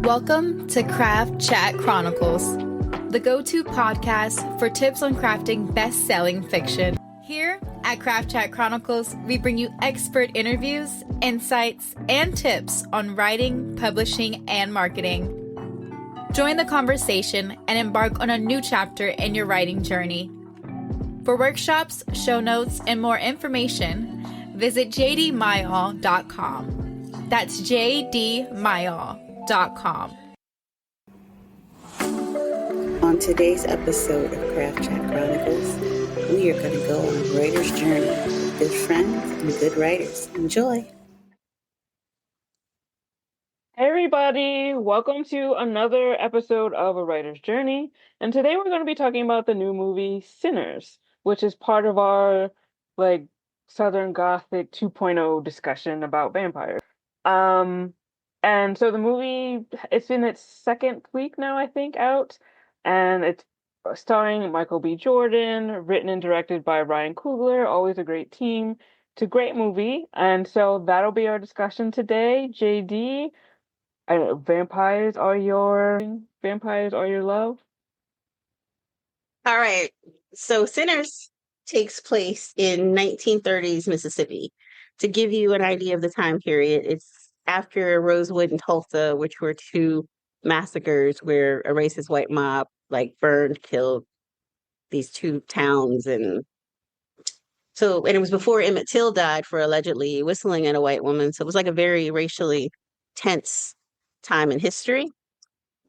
Welcome to Craft Chat Chronicles, the go-to podcast for tips on crafting best-selling fiction. Here at Craft Chat Chronicles, we bring you expert interviews, insights, and tips on writing, publishing, and marketing. Join the conversation and embark on a new chapter in your writing journey. For workshops, show notes, and more information, visit jdmyall.com. That's jdmyall.com. On today's episode of Craft Chat Chronicles, we are going to go on a writer's journey with good friends and good writers. Enjoy. Hey everybody, welcome to another episode of A Writer's Journey. And today we're going to be talking about the new movie Sinners, which is part of our Southern Gothic 2.0 discussion about vampires. And so the movie, it's in its second week now, I think, out. And it's starring Michael B. Jordan, written and directed by Ryan Coogler, always a great team. It's a great movie. And so that'll be our discussion today. JD, vampires are your love? All right. So Sinners takes place in 1930s Mississippi. To give you an idea of the time period, it's after Rosewood and Tulsa, which were two massacres where a racist white mob killed these two towns. And it was before Emmett Till died for allegedly whistling at a white woman. So it was like a very racially tense time in history.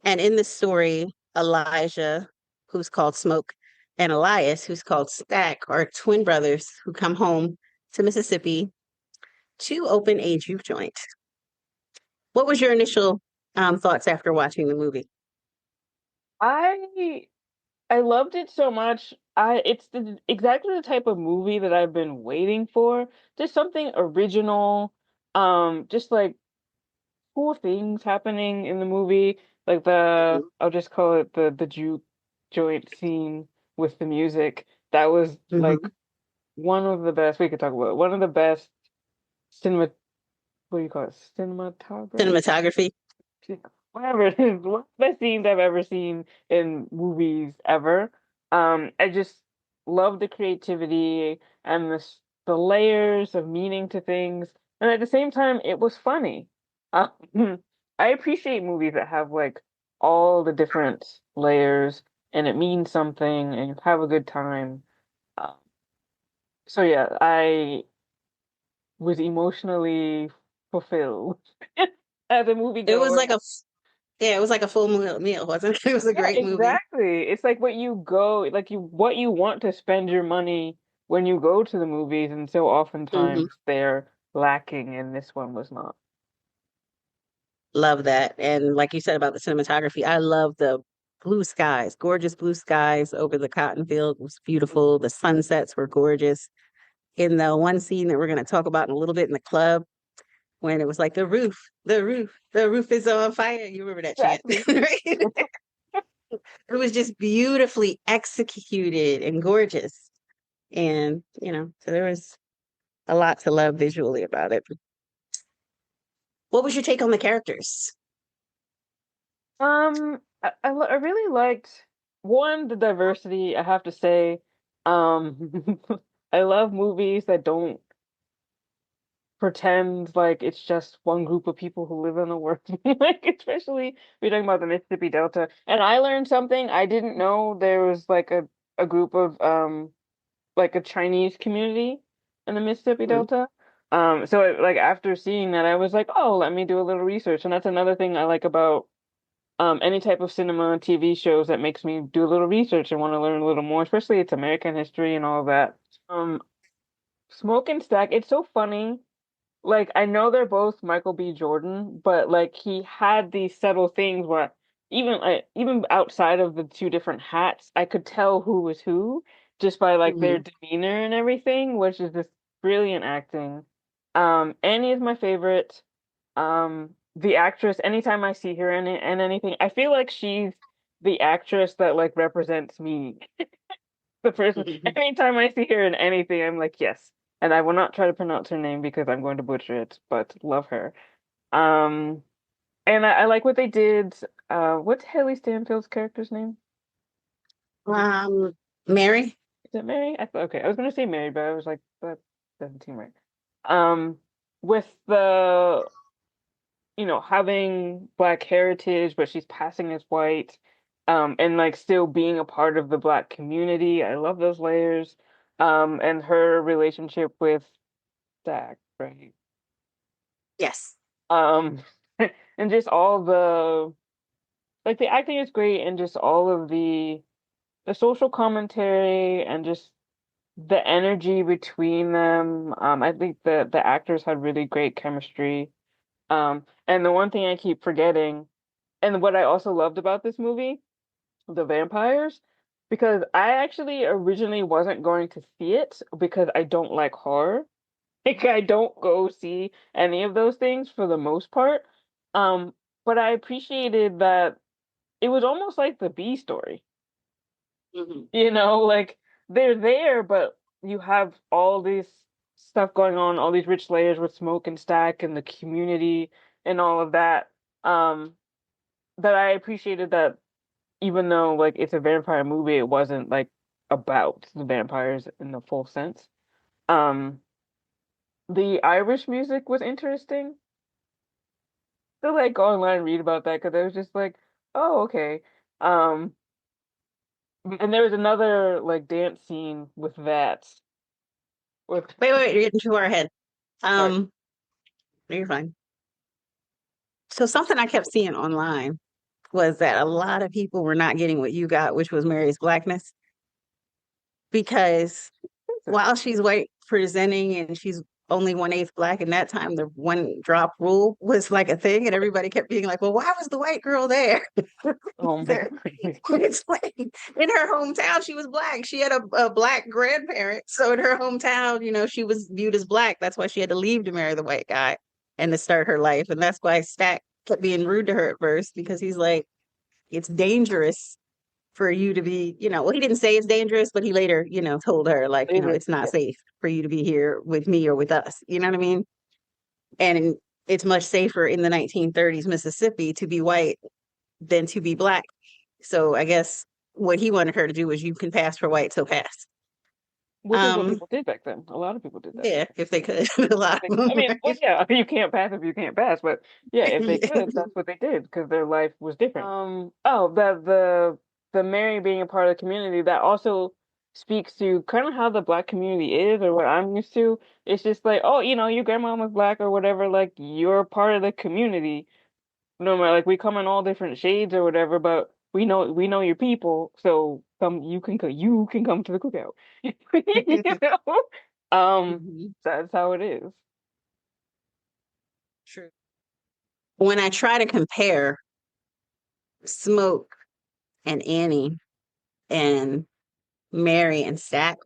And in this story, Elijah, who's called Smoke, and Elias, who's called Stack, are twin brothers who come home to Mississippi to open a juke joint. What was your initial thoughts after watching the movie? I loved it so much. It's exactly the type of movie that I've been waiting for. Just something original, just like cool things happening in the movie. I'll just call it the juke joint scene with the music. That was one of the best. We could talk about it. One of the best cinema. What do you call it? Cinematography. Whatever it is, one of the best scenes I've ever seen in movies ever. I just love the creativity and the layers of meaning to things, and at the same time, it was funny. I appreciate movies that have all the different layers, and it means something, and you have a good time. Um, so yeah, I was emotionally fulfilled as a moviegoer. It was like a full meal, wasn't it? It was a great movie. Exactly. It's like what you want to spend your money when you go to the movies, and so oftentimes they're lacking, and this one was not. Love that. And like you said about the cinematography, I love the blue skies, gorgeous blue skies over the cotton field. It was beautiful. The sunsets were gorgeous. In the one scene that we're going to talk about in a little bit in the club, when it was like the roof is on fire. You remember that chant, right? It was just beautifully executed and gorgeous. And, so there was a lot to love visually about it. What was your take on the characters? I really liked the diversity, I have to say. I love movies that don't pretend like it's just one group of people who live in the world. Especially we're talking about the Mississippi Delta. And I learned something. I didn't know there was a group of a Chinese community in the Mississippi Delta. So after seeing that, I was like, oh, let me do a little research. And that's another thing I like about any type of cinema, TV shows that makes me do a little research and want to learn a little more, especially it's American history and all that. Smoke and Stack, it's so funny. I know they're both Michael B. Jordan, but he had these subtle things where even outside of the two different hats, I could tell who was who just by their demeanor and everything, which is just brilliant acting. Annie is my favorite. The actress, anytime I see her in anything, I feel like she's the actress that represents me. The person. Anytime I see her in anything, I'm like, yes. And I will not try to pronounce her name because I'm going to butcher it, but love her. And I like what they did. What's Haley Stanfield's character's name? Mary. Is it Mary? Okay, I was gonna say Mary, but I was like, that doesn't seem right. Um, with the, having Black heritage, but she's passing as white, and like still being a part of the Black community. I love those layers. And her relationship with Zach, right? Yes. Um, and just all the like the acting is great, and just all of the social commentary and just the energy between them. I think the actors had really great chemistry. And the one thing I keep forgetting, and what I also loved about this movie, the vampires, because I actually originally wasn't going to see it because I don't like horror. Like I don't go see any of those things for the most part. Um, but I appreciated that it was almost like the B story. Hmm. Like they're there, but you have all this stuff going on, all these rich layers with Smoke and Stack and the community and all of that. Um, that I appreciated that even though like it's a vampire movie, it wasn't like about the vampires in the full sense. Um, the Irish music was interesting. To like go online and read about that because I was just like, oh, okay. Um, and there was another like dance scene with that. With Wait, you're getting too far ahead. sorry. No, you're fine. So something I kept seeing online was that a lot of people were not getting what you got, which was Mary's blackness, because while she's white presenting and she's only 1/8 black, in that time the one drop rule was like a thing, and everybody kept being like, "Well, why was the white girl there?" Oh my There, it's like in her hometown she was black. She had a black grandparent, so in her hometown, she was viewed as black. That's why she had to leave to marry the white guy and to start her life, and that's why Stack kept being rude to her at first because he's like, it's dangerous for you to be, well, he didn't say it's dangerous, but he later, told her like, favorite. it's not Yeah. safe for you to be here with me or with us. You know what I mean? And it's much safer in the 1930s Mississippi to be white than to be black. So I guess what he wanted her to do was, you can pass for white, so pass. Which is what Um, people did back then. A lot of people did that. yeah, if they could, a lot of I them, mean, well, right? yeah, you can't pass if you can't pass, but yeah, if they could, that's what they did because their life was different. Oh, the Mary being a part of the community that also speaks to kind of how the Black community is, or what I'm used to. It's just like, oh, your grandma was Black or whatever, like you're part of the community. No matter, like we come in all different shades or whatever, but we know your people, so you can come to the cookout. You know? Mhm. That's how it is. True. When I try to compare Smoke and Annie and Mary and Stack,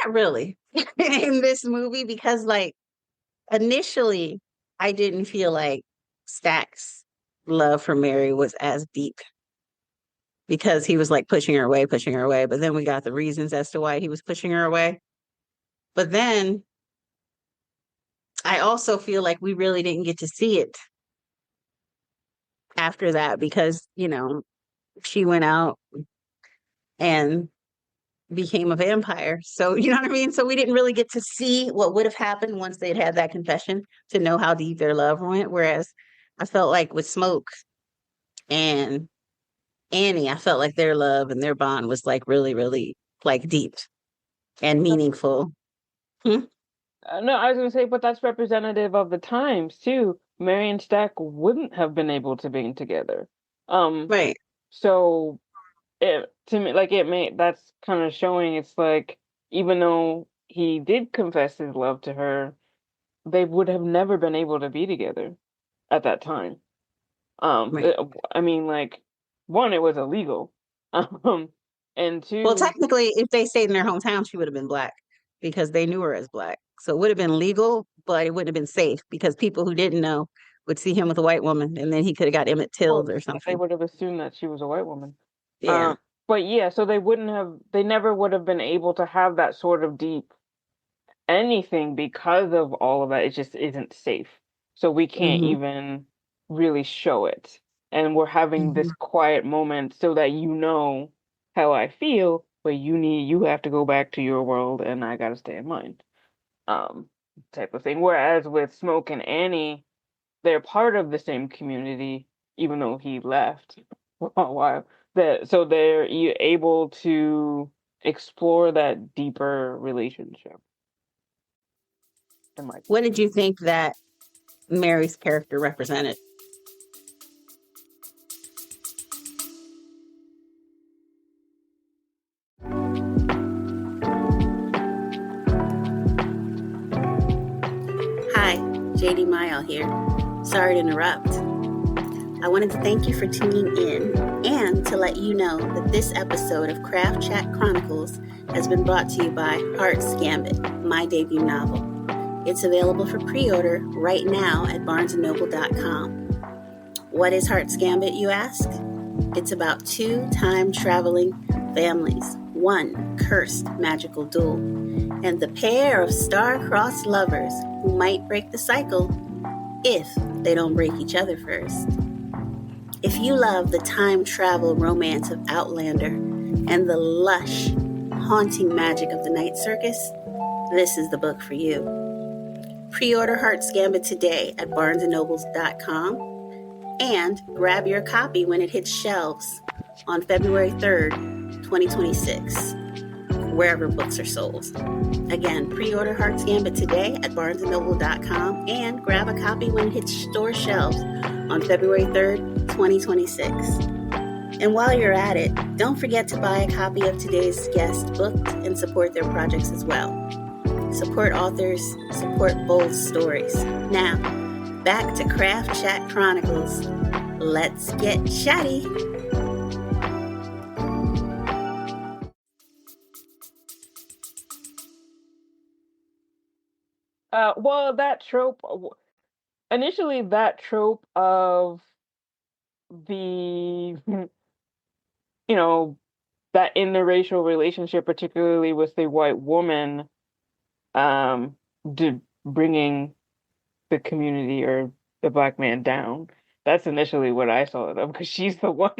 not really in this movie, because like initially I didn't feel like Stack's love for Mary was as deep, because he was like pushing her away, pushing her away. But then we got the reasons as to why he was pushing her away. But then I also feel like we really didn't get to see it after that, because, she went out and became a vampire. So, you know what I mean? So we didn't really get to see what would have happened once they'd had that confession, to know how deep their love went. Whereas I felt like with Smoke and Annie, I felt like their love and their bond was like really, really like deep and meaningful. Hmm? No, I was gonna say, but that's representative of the times too. Mary and Stack wouldn't have been able to be together. Um, Right. so it to me, like it made that's kind of showing it's like even though he did confess his love to her, they would have never been able to be together at that time. Right. I mean, like one, it was illegal. Um, and Well, two, technically, if they stayed in their hometown, she would have been black, because they knew her as black. So it would have been legal, but it wouldn't have been safe, because people who didn't know would see him with a white woman, and then he could have got Emmett well, Tilled or they something. would have assumed that she was a white woman. Yeah. But yeah, so they never would have been able to have that sort of deep anything because of all of that. It just isn't safe. So we can't Hmm. even really show it. And we're having Hmm. this quiet moment so that you know how I feel, but you have to go back to your world and I gotta stay in mine. Um, type of thing. Whereas with Smoke and Annie, they're part of the same community, even though he left for a while. So they're able to explore that deeper relationship. In my What did you think that Mary's character represented? Hi, JD Mile here. Sorry to interrupt. I wanted to thank you for tuning in and to let you know that this episode of Craft Chat Chronicles has been brought to you by Heart's Gambit, my debut novel. It's available for pre-order right now at barnesandnoble.com. What is Heart's Gambit, you ask? It's about two time-traveling families, one cursed magical duel, and the pair of star-crossed lovers who might break the cycle if they don't break each other first. If you love the time travel romance of Outlander and the lush, haunting magic of the night circus, this is the book for you. Pre-order Heart's Gambit today at barnesandnobles.com and grab your copy when it hits shelves on February 3rd, 2026, wherever books are sold. Again, pre-order Heart's Gambit today at barnesandnoble.com and grab a copy when it hits store shelves on February 3rd, 2026. And while you're at it, don't forget to buy a copy of today's guest book and support their projects as well. Support authors, support bold stories. Now, back to Craft Chat Chronicles. Let's get chatty. well, that trope initially that trope of the you know that interracial relationship, particularly with the white woman, um, bringing the community or the black man down. That's initially what I saw it of because she's the one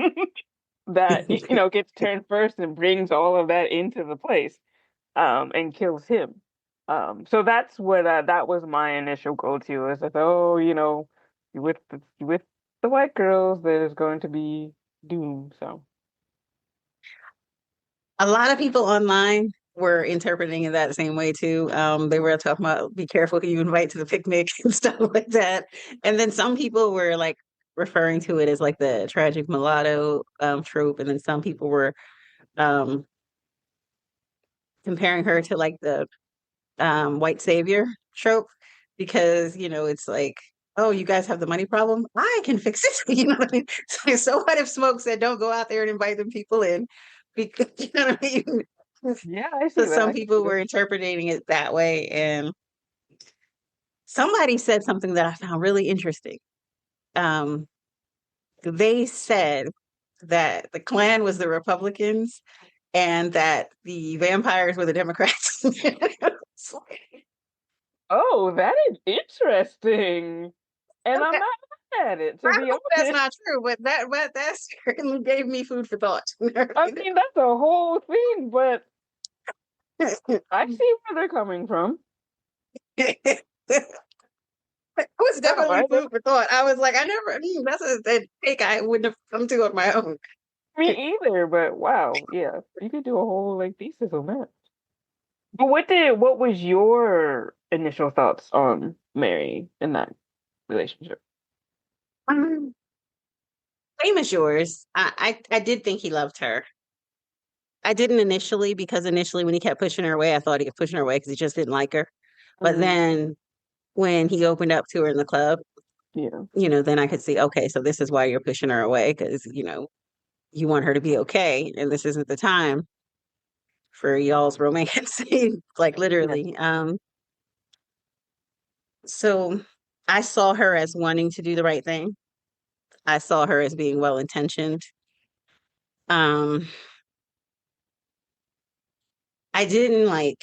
that gets turned first and brings all of that into the place, and kills him. So that's what that was my initial go-to. Is like, oh, you with the white girls, there's going to be doom. So A lot of people online were interpreting it that same way too. They were talking about be careful who you invite to the picnic and stuff like that. And then some people were like referring to it as like the tragic mulatto trope, and then some people were um, comparing her to like the white savior trope because it's like, oh, you guys have the money problem, I can fix it. You know what I mean? So what if Smoke said don't go out there and invite them people in, because you know what I mean. yeah, I see that. Some I can see people that. were interpreting it that way, and somebody said something that I found really interesting. um they said that the Klan was the Republicans and that the vampires were the Democrats. Oh, that is interesting. And I'm Okay. not mad at it, to I be hope that's honest. not true, but that certainly gave me food for thought. I mean, that's a whole thing, but I see where they're coming from. It was Wow, definitely food for thought. I was like, I never, that's a take I wouldn't have come to on my own. me either, but wow, yeah, you could do a whole like thesis on that. But what was your initial thoughts on Mary in that relationship? Um, Same as yours. I did think he loved her. I didn't initially, because initially when he kept pushing her away, I thought he kept pushing her away because he just didn't like her. But Mm, then when he opened up to her in the club, yeah, then I could see, okay, so this is why you're pushing her away, because you want her to be okay, and this isn't the time for y'all's romance, like yeah, literally. So I saw her as wanting to do the right thing. I saw her as being well intentioned. Um, I didn't like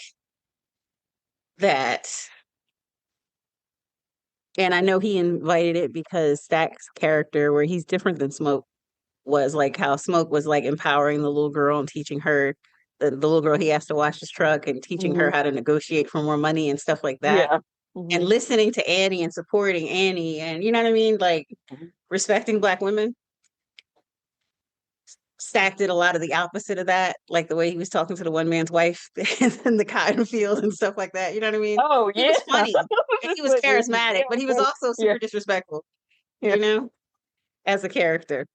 that. And I know he invited it because Stack's character, where he's different than Smoke, was like how Smoke was like empowering the little girl and teaching her, the little girl he has to wash his truck and teaching her Hmm. how to negotiate for more money and stuff like that. Yeah. And Hmm. listening to Annie and supporting Annie and you know what I mean? Like respecting Black women. Stack did a lot of the opposite of that, like the way he was talking to the one man's wife in the cotton field and stuff like that. You know what I mean? Oh He yeah. was funny and he Just was like racist. charismatic, Yeah. but he was also Yeah. super disrespectful, Yeah. you know, as a character.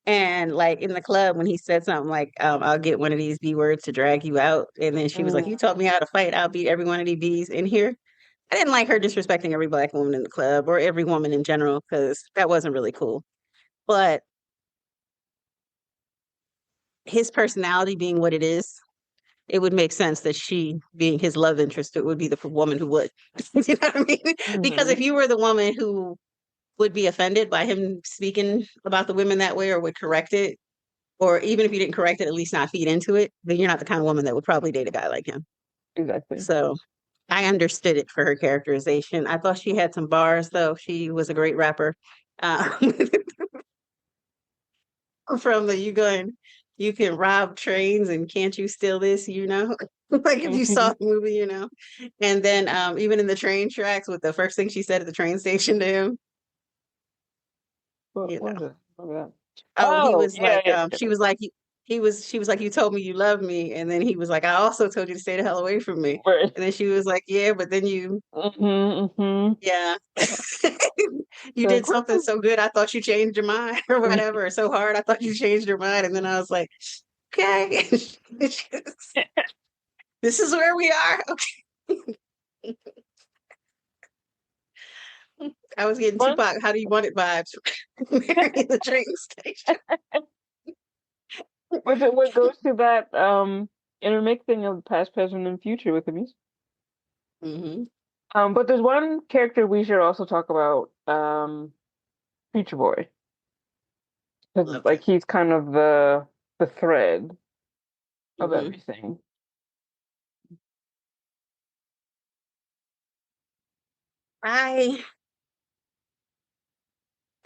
And like in the club, when he said something like, I'll get one of these B words to drag you out. And then she was like, Mm. you taught me how to fight. I'll beat every one of these B's in here. I didn't like her disrespecting every Black woman in the club or every woman in general because that wasn't really cool. But his personality being what it is, it would make sense that she, being his love interest, it would be the woman who would. You know what I mean? Because Hmm. if you were the woman who would be offended by him speaking about the women that way or would correct it, or even if you didn't correct it, at least not feed into it, then you're not the kind of woman that would probably date a guy like him. Exactly. So I understood it for her characterization. I thought she had some bars, though. She was a great rapper. Um, from the you can rob trains and can't you steal this, you know? Like if you saw Hmm. the movie, you know. And then even in the train tracks with the first thing she said at the train station to him, What you know. was it? What was that? Oh, he Oh was yeah, like, yeah. she was like, she was like, you told me you love me. And then he was like, I also told you to stay the hell away from me. Right. And then she was like, yeah, but then you, Hmm. Hmm. yeah, you Like, did something so good. I thought you changed your mind or whatever. Or so hard. I thought you changed your mind. And then I was like, okay, this is where we are. Okay. I was getting one. Tupac, how do you want it vibes in the train station. What goes to that intermixing of past, present, and future with the music. Hmm. But there's one character we should also talk about, Preacher Boy, because Loved like him. he's kind of the thread of Hmm. everything. I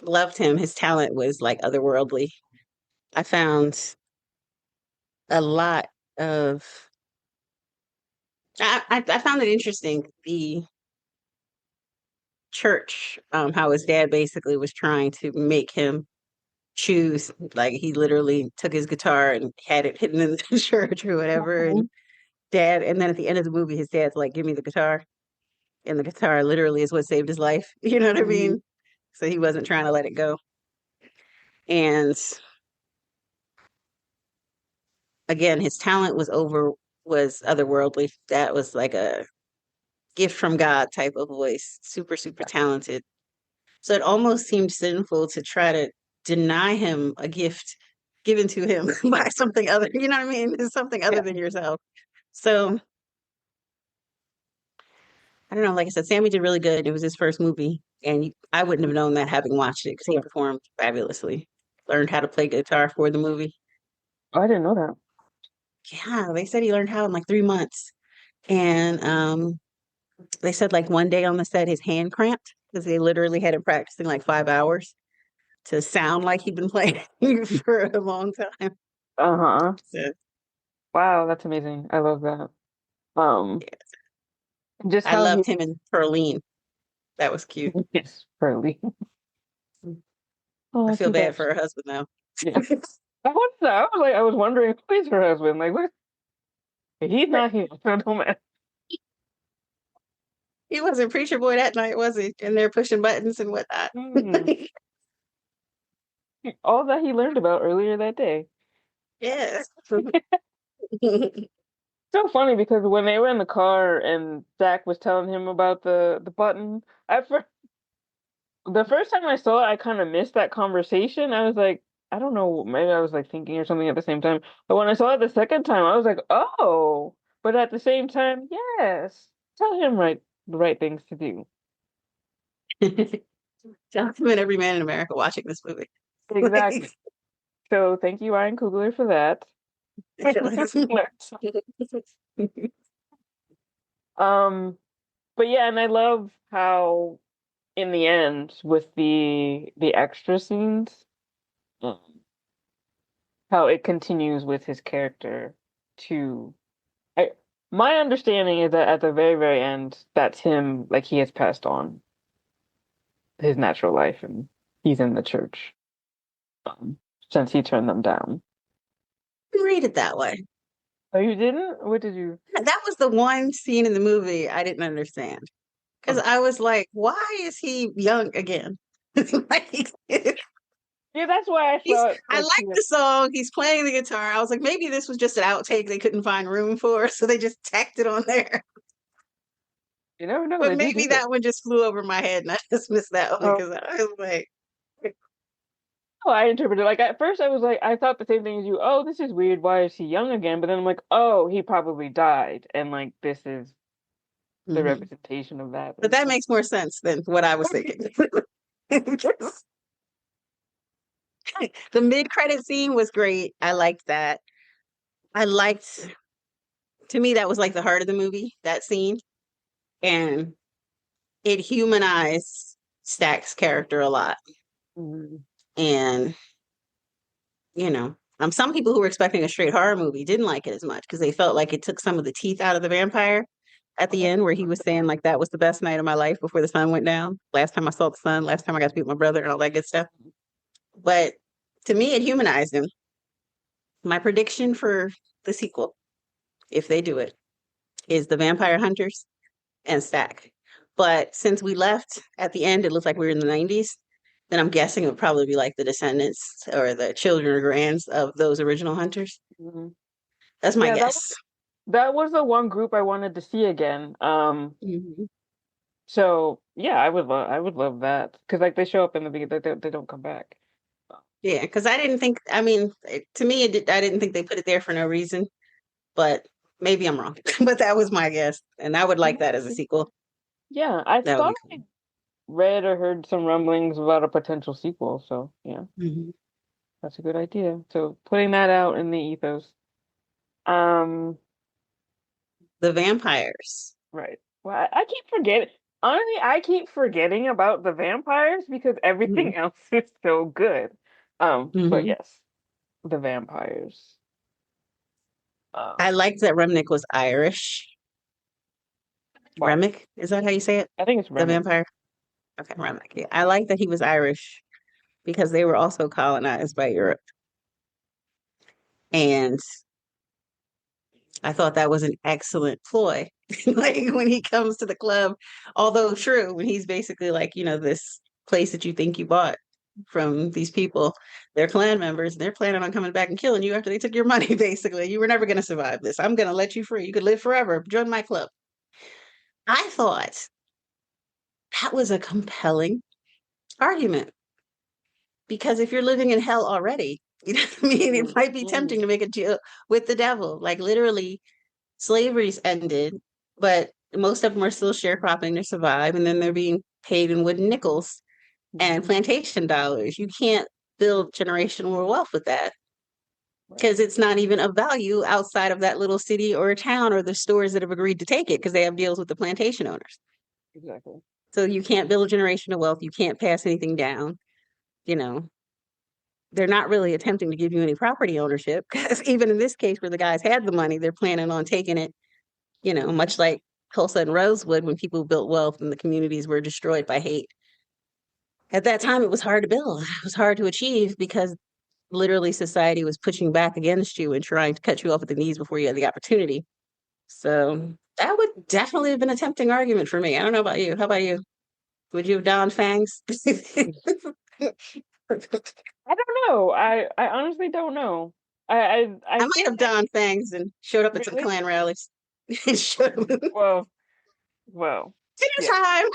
loved him. His talent was like otherworldly. I found a lot of I found it interesting the church, how his dad basically was trying to make him choose. Like he literally took his guitar and had it hidden in the church or whatever. Mhm. And then at the end of the movie, his dad's like, "Give me the guitar," and the guitar literally is what saved his life. You know what I Mhm. mean? So he wasn't trying to let it go. And again, his talent was otherworldly. That was like a gift from God type of voice. Super, super talented. So it almost seemed sinful to try to deny him a gift given to him by something other, you know what I mean? It's something other Yeah. than yourself. So I don't know. Like I said, Sammy did really good. It was his first movie, and I wouldn't have known that having watched it because he performed fabulously. Learned how to play guitar for the movie. Oh, I didn't know that. Yeah, they said he learned how in like 3 months, and they said like one day on the set his hand cramped because they literally had him practicing like 5 hours to sound like he'd been playing for a long time. Uh-huh. So Wow, that's amazing. I love that. Um, yeah, just I how he loved him in Perlene. That was cute. is Pearly. I Oh, feel too bad bad. for her husband though. Yeah. I was wondering who is her husband. Like, what? He's not here. So don't matter. He wasn't preacher boy that night, was he? And they're pushing buttons and whatnot. Hmm. All that he learned about earlier that day. Yes. So funny because when they were in the car and Zach was telling him about the button, the first time I saw it, I kind of missed that conversation. I was like, I don't know, maybe I was like thinking or something at the same time. But when I saw it the second time, I was like, oh. But at the same time, yes, tell him the right things to do. Jonathan and every man in America watching this movie. Like, Exactly. So thank you, Ryan Coogler, for that. I feel like Um, but yeah, and I love how in the end with the extra scenes, um, how it continues with his character to I my understanding is that at the very, very end, that's him, like he has passed on his natural life and he's in the church, um, since he turned them down. read it that way. Oh, you didn't? What did you? That was the one scene in the movie I didn't understand because Oh. I was like, why is he young again? Like, Yeah, that's why I thought I like like the song. He's playing the guitar. I was like, maybe this was just an outtake they couldn't find room for, so they just tacked it on there. you never know, But they do maybe that. that one just flew over my head, and I just missed that one Oh, because I was like, oh, I interpreted like at first I was like I thought the same thing as you. Oh, this is weird. Why is he young again? But then I'm like, oh, he probably died, and like this is the mhm. representation of that. But that makes more sense than what I was thinking. The mid-credit scene was great. I liked that. I liked, to me, that was like the heart of the movie, that scene. And it humanized Stack's character a lot. Mhm. And, some people who were expecting a straight horror movie didn't like it as much because they felt like it took some of the teeth out of the vampire at the end, where he was saying, like, that was the best night of my life before the sun went down. Last time I saw the sun, last time I got to meet my brother, and all that good stuff. But to me, it humanized him. My prediction for the sequel, if they do it, is the vampire hunters and Stack. But since we left at the end, it looks like we were in the 90s, then I'm guessing it would probably be like the descendants or the children or grands of those original hunters. Mhm. That's my Yeah, guess. that was the one group I wanted to see again. Mhm. So yeah, I would love that because like they show up in the beginning, they don't come back. Yeah, because I didn't think, to me, I didn't think they put it there for no reason, but maybe I'm wrong. But that was my guess. And I would like that as a sequel. Yeah, I That would thought be I cool. read or heard some rumblings about a potential sequel. So yeah, Mhm. that's a good idea. So putting that out in the ethos. Um, The vampires. right. Well, I keep forgetting. Honestly, I keep forgetting about the vampires because Mhm. everything else is so good. But Mhm. yes, the vampires. I Um, liked that Remnick was Irish. why? Remmick, is that how you say it? I think it's The Remmick. vampire? Okay, Remmick. Yeah. I like that he was Irish because they were also colonized by Europe. And I thought that was an excellent ploy. Like when he comes to the club, although true, when he's basically like, this place that you think you bought from these people, they're clan members, and they're planning on coming back and killing you after they took your money, basically. You were never going to survive this. I'm going to let you free. You could live forever. Join my club. I thought that was a compelling argument because if you're living in hell already, you know what I mean? It might be Mm-hmm. tempting to make a deal with the devil. Like literally, slavery's ended, but most of them are still sharecropping to survive, and then they're being paid in wooden nickels and Mm-hmm. plantation dollars. You can't build generational wealth with that Right. because it's not even of value outside of that little city or town or the stores that have agreed to take it because they have deals with the plantation owners. Exactly. So you can't build generational wealth. You can't pass anything down. You know, they're not really attempting to give you any property ownership because even in this case where the guys had the money, they're planning on taking it, much like Tulsa and Rosewood when people built wealth and the communities were destroyed by hate. At that time, it was hard to build. It was hard to achieve because literally society was pushing back against you and trying to cut you off at the knees before you had the opportunity. So that would definitely have been a tempting argument for me. I don't know about you. How about you? Would you have donned fangs? I don't know. I honestly don't know. I I might think have that donned fangs and showed up at some really Klan rallies. Dinner well well yeah. time.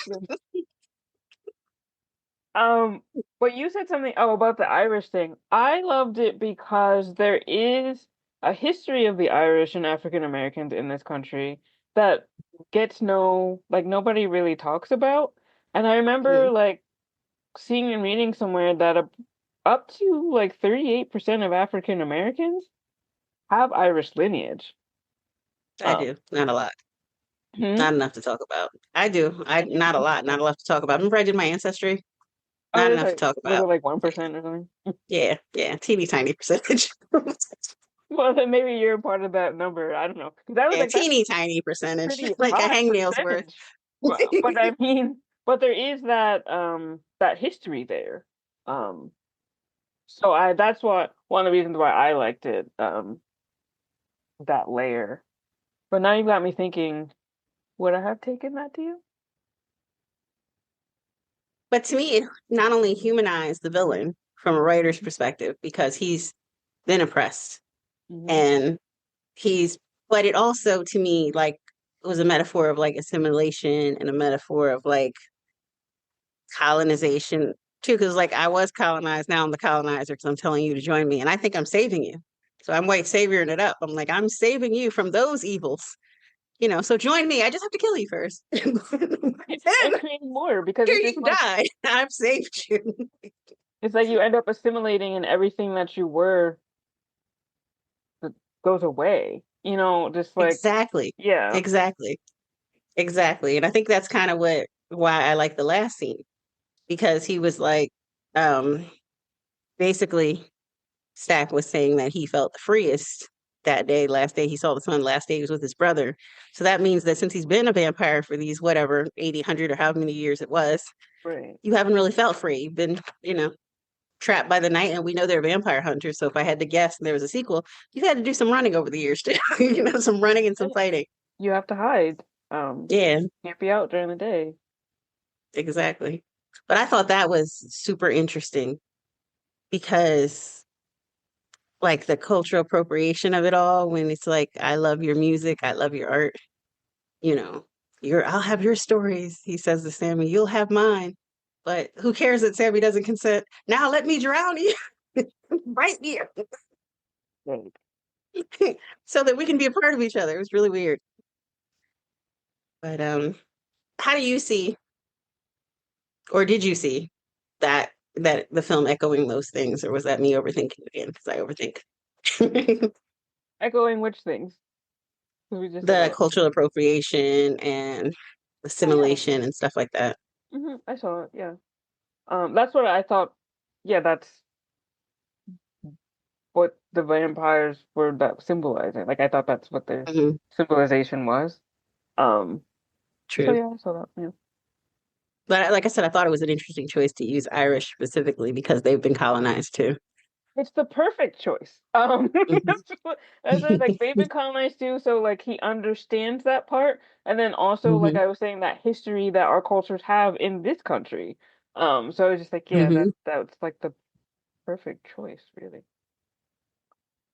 Um, but you said something, oh, about the Irish thing. I loved it because there is a history of the Irish and African Americans in this country that gets like nobody really talks about. And I remember Mhm. like seeing and reading somewhere that up to like 38% of African Americans have Irish lineage. I do. Not a lot. Hmm? Not enough to talk about. I do. Not a lot. Not enough to talk about. Remember I did my ancestry? Oh, Not there's enough to like, talk was it about. like 1% or something? Yeah, yeah. Teeny tiny percentage. Well, then maybe you're part of that number. I don't know. Because I was Yeah, like, that's teeny tiny percentage. pretty Like a high hangnail's worth. percentage. But I mean, but there is that history there. Um, so that's what one of the reasons why I liked it, that layer. But now you got me thinking, would I have taken that to you? But to me, it not only humanized the villain from a writer's perspective because he's been oppressed Hmm. and he's, but it also to me like was a metaphor of like assimilation and a metaphor of like colonization too. Because like I was colonized, now I'm the colonizer because I'm telling you to join me, and I think I'm saving you. So I'm white savioring it up. I'm like I'm saving you from those evils. So join me. I just have to kill you first. And Then create more because here it's you just like die. I've saved you. it's like you end up assimilating and everything that you were that goes away. Just like Exactly. yeah. Exactly. Exactly. And I think that's kind of why I like the last scene because he was like, um, basically, Stack was saying that he felt the freest that day, last day he saw the sun, last day he was with his brother. So that means that since he's been a vampire for these, whatever, 80, 100 or how many years it was, Right. you haven't really felt free. You've been, trapped by the night, and we know they're vampire hunters. So if I had to guess and there was a sequel, you had to do some running over the years too. Some running and some fighting. You have to hide. Yeah, Can't be out during the day. exactly. But I thought that was super interesting because like the cultural appropriation of it all, when it's like, I love your music, I love your art, you know, I'll have your stories, he says to Sammy, you'll have mine. But who cares that Sammy doesn't consent? Now let me drown you right here Right. so that we can be a part of each other. It was really weird. But how do you see, or did you see that the film echoing those things, or was that me overthinking again? Because I overthink. Echoing which things? 'Cause we just said The all. cultural appropriation and Oh yeah. assimilation and stuff like that. I saw it. Yeah. That's what I thought. Yeah, that's what the vampires were that symbolizing. Like I thought that's what their Hmm. symbolization was. Um. So True. yeah, I saw that. Yeah. But like I said, I thought it was an interesting choice to use Irish specifically because they've been colonized too. It's the perfect choice. Hmm. That's it. Like they've been colonized too, so like he understands that part, and then also like Hmm. I was saying that history that our cultures have in this country. So I was just like, yeah, Hmm. that's like the perfect choice, really.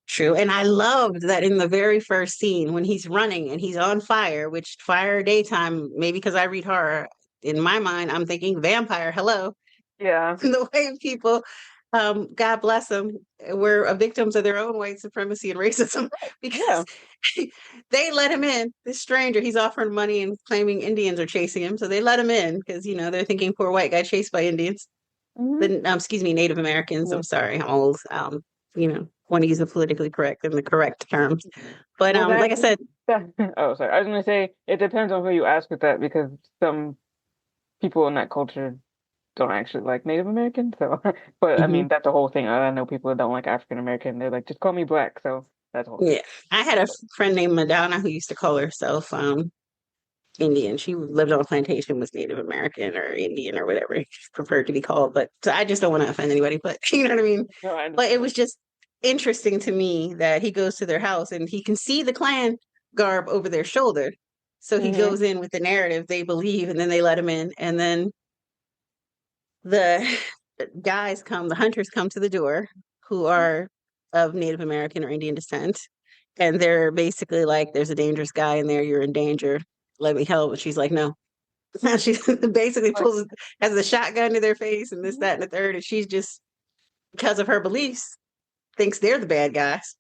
True. And I loved that in the very first scene when he's running and he's on fire, which fire daytime, maybe because I read horror, in my mind, I'm thinking vampire, hello. Yeah, The way people, God bless them, were victims of their own white supremacy and racism because yeah. they let him in. This stranger, he's offering money and claiming Indians are chasing him. So they let him in because, they're thinking poor white guy chased by Indians. Hmm. Then, excuse me, Native Americans. I'm Yeah. sorry, I'm old. Want to use the politically correct and the correct terms. But Well, like I said, oh, sorry. I was gonna say it depends on who you ask with that because some people in that culture don't actually like Native American. So, but I mhm, mean, that's the whole thing. I know people that don't like African American. They're like, just call me black. So that's the whole thing. yeah, I had a friend named Madonna who used to call herself Indian. She lived on a plantation, was Native American or Indian or whatever she preferred to be called. But so I just don't want to offend anybody, but you know what I mean? No, I But it understand. was just interesting to me that he goes to their house and he can see the clan garb over their shoulder. So he Hmm. goes in with the narrative they believe, and then they let him in. And then the the hunters come to the door who are of Native American or Indian descent. And they're basically like, there's a dangerous guy in there. You're in danger. Let me help. And she's like, no. She basically Like, has a shotgun to their face and this, mhm. that, and the third. And she's just, because of her beliefs, thinks they're the bad guys.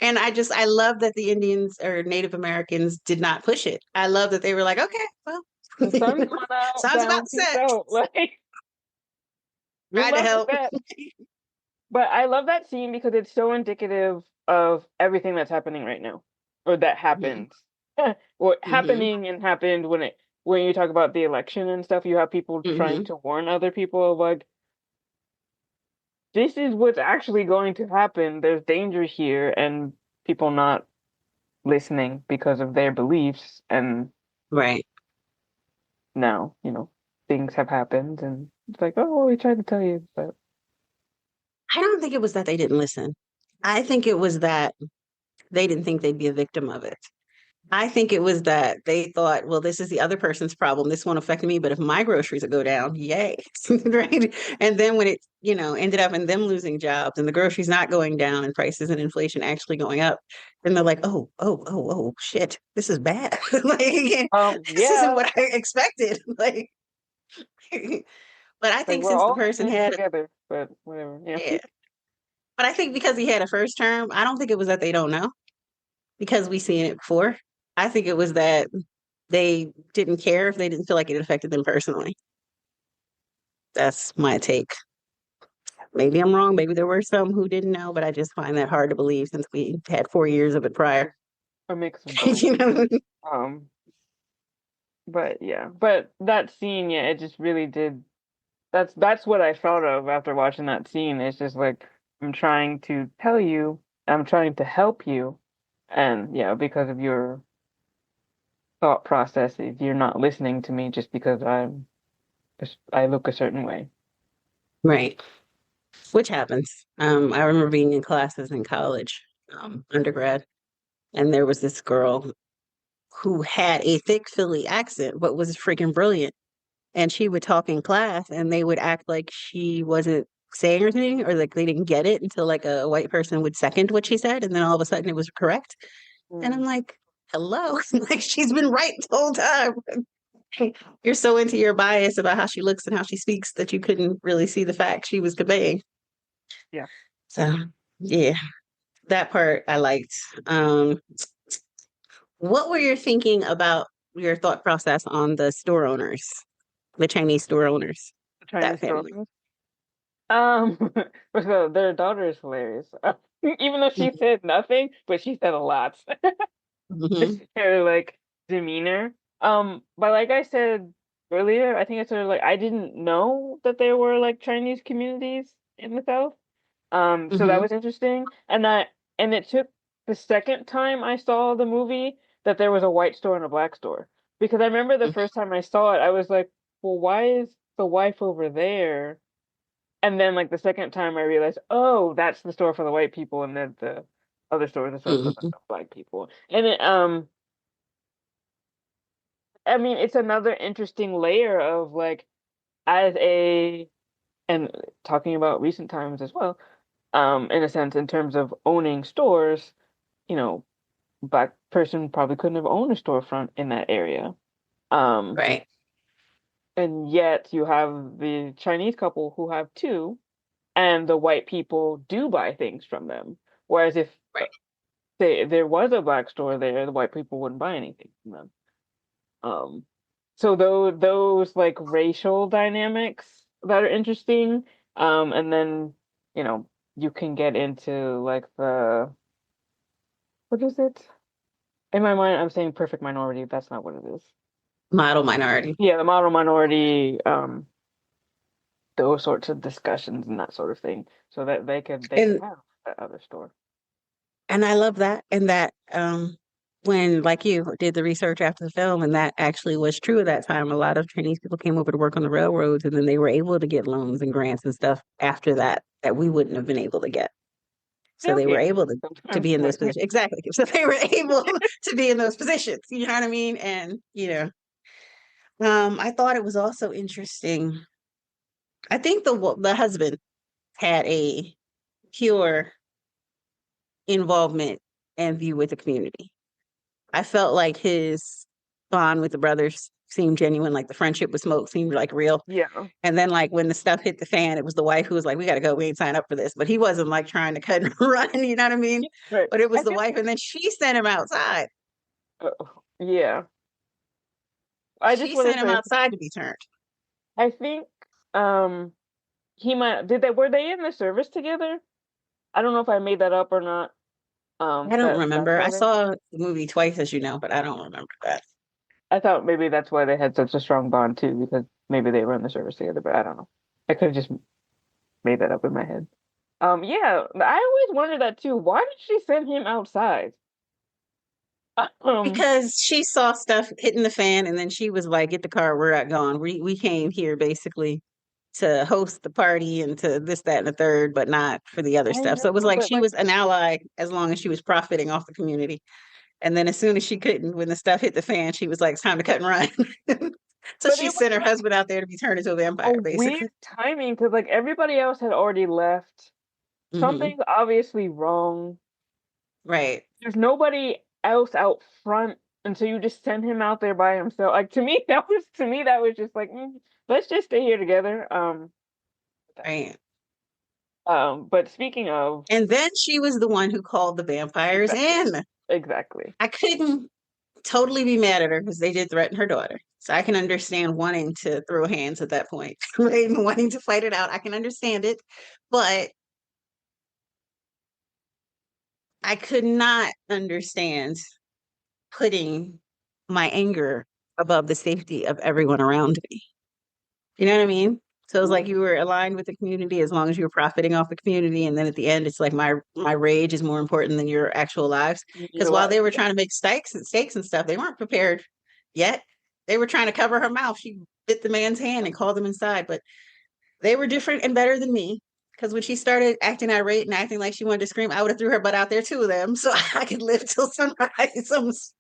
And I love that the Indians or Native Americans did not push it. I love that they were like, okay, well, The sun's going out, sun's about down, to peace set. out. Like, good Tried to luck with help. that. But I love that scene because it's so indicative of everything that's happening right now, or that Mhm. happens, or Mhm. happening and happened when you talk about the election and stuff. You have people trying Mhm. to warn other people of like, this is what's actually going to happen. There's danger here, and people not listening because of their beliefs. And Right. now, things have happened, and it's like, oh, well, we tried to tell you, but I don't think it was that they didn't listen. I think it was that they didn't think they'd be a victim of it. I think it was that they thought, well, this is the other person's problem. This won't affect me, but if my groceries go down, yay. Right. And then when it, ended up in them losing jobs and the groceries not going down and prices and inflation actually going up, then they're like, oh, shit, this is bad. Like, this isn't yeah, what I expected. Like, but I like think we're since the all person in this had, together, but whatever. Yeah. yeah, but I think because he had a first term, I don't think it was that they don't know because we seen it before. I think it was that they didn't care if they didn't feel like it affected them personally. That's my take. Maybe I'm wrong. Maybe there were some who didn't know, but I just find that hard to believe since we had 4 years of it prior. A mix of both. you know? Um, but yeah, but that scene, yeah, it just really did. That's what I thought of after watching that scene. It's just like I'm trying to tell you, I'm trying to help you, and yeah, because of your thought processes, you're not listening to me just because I look a certain way. Right. Which happens. I remember being in classes in college, undergrad, and there was this girl who had a thick Philly accent, but was freaking brilliant. And she would talk in class and they would act like she wasn't saying anything or like they didn't get it until like a white person would second what she said and then all of a sudden it was correct. And I'm Mm. like, hello. Like she's been right the whole time. You're so into your bias about how she looks and how she speaks that you couldn't really see the fact she was conveying. Yeah. So yeah, that part I liked. What were you thinking about your thought process on the store owners, the Chinese store owners, The that Chinese family? girlfriend. Um, so their daughter is hilarious. Even though she said nothing, but she said a lot. Mm-hmm. Just her like demeanor. But like I said earlier, I think I said like I didn't know that there were like Chinese communities in the South. So that Mm-hmm. was interesting. And it took the second time I saw the movie that there was a white store and a black store. Because I remember the first time I saw it, I was like, well, why is the wife over there? And then like the second time I realized, oh, that's the store for the white people, and then the other store is the store for the Mm-hmm. black people. And I mean, it's another interesting layer of like as a and talking about recent times as well, in a sense, in terms of owning stores, you know, black person probably couldn't have owned a storefront in that area. Um, Right. and yet you have the Chinese couple who have two, and the white people do buy things from them. Whereas if Right. there was a black store there, the white people wouldn't buy anything from them. Um, so those like racial dynamics that are interesting, and then you know you can get into like the what is it? In my mind, I'm saying perfect minority. That's not what it is. Model minority. Yeah, the model minority, those sorts of discussions and that sort of thing, so that they could And have that other store. I love that. And that when like you did the research after the film and that actually was true at that time, a lot of Chinese people came over to work on the railroads and then they were able to get loans and grants and stuff after that that we wouldn't have been able to get. So Still they were can able to sometimes, be in those but positions. Exactly. So they were able to be in those positions. You know what I mean? And I thought it was also interesting. I think the husband had a pure involvement and view with the community. I felt like his bond with the brothers seemed genuine, like the friendship with Smoke seemed like real. yeah, And then like when the stuff hit the fan, it was the wife who was like, we gotta go, we ain't signed up for this. But he wasn't like trying to cut and run, you know what I mean? yeah, right. But it was I the feel wife, and then she sent him outside. yeah. I just She want sent to him say, outside to be turned. I think, um, he might were they in the service together? I don't know if I made that up or not. I don't That's remember. why I they. saw the movie twice, as you know, but I don't remember that. I thought maybe that's why they had such a strong bond too, because maybe they were in the service together, but I don't know. I could have just made that up in my head. Yeah, I always wondered that too. Why did she send him outside? Um, Because she saw stuff hitting the fan, and then she was like, "Get the car, we're not going. We came here basically to host the party and to this, that, and the third, but not for the other I stuff." So know, it was like but she like, was an ally as long as she was profiting off the community. And then as soon as she couldn't, when the stuff hit the fan, she was like, "It's time to cut and run." So but she it was sent her like husband out there to be turned into a a vampire, weird basically. timing because like everybody else had already left. Hmm. Something's obviously wrong. Right. There's nobody else out front, and so you just send him out there by himself. Like to me that was just like, let's just stay here together. Right. But speaking of, And then she was the one who called the vampires exactly, in. exactly. I couldn't totally be mad at her because they did threaten her daughter. So I can understand wanting to throw hands at that point, right? And wanting to fight it out. I can understand it. But I could not understand putting my anger above the safety of everyone around me. You know what I mean? So it's like you were aligned with the community as long as you were profiting off the community, and then at the end, it's like my rage is more important than your actual lives. Because Your while life, they were yeah. trying to make steaks and stuff, they weren't prepared yet. They were trying to cover her mouth. She bit the man's hand and called him inside, but they were different and better than me. Because when she started acting irate and acting like she wanted to scream, I would have threw her butt out there, two of them, so I could live till sunrise.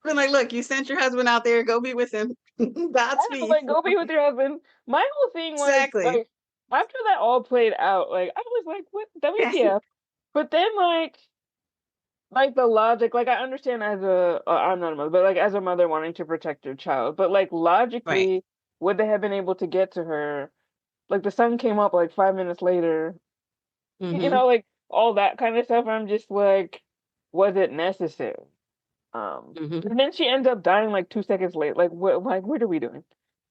Been like, look, you sent your husband out there, go be with him. I know, Godspeed. like go be with your husband. My whole thing was Exactly. like after that all played out, like I was like, what WTF? But then like the logic, like I understand as a I'm not a mother, but like as a mother wanting to protect your child, but like Right. logically, would they have been able to get to her? Like the sun came up like 5 minutes later, Hmm. like all that kind of stuff. I'm just like, was it necessary? Hmm. And then she ends up dying like 2 seconds late. What are we doing?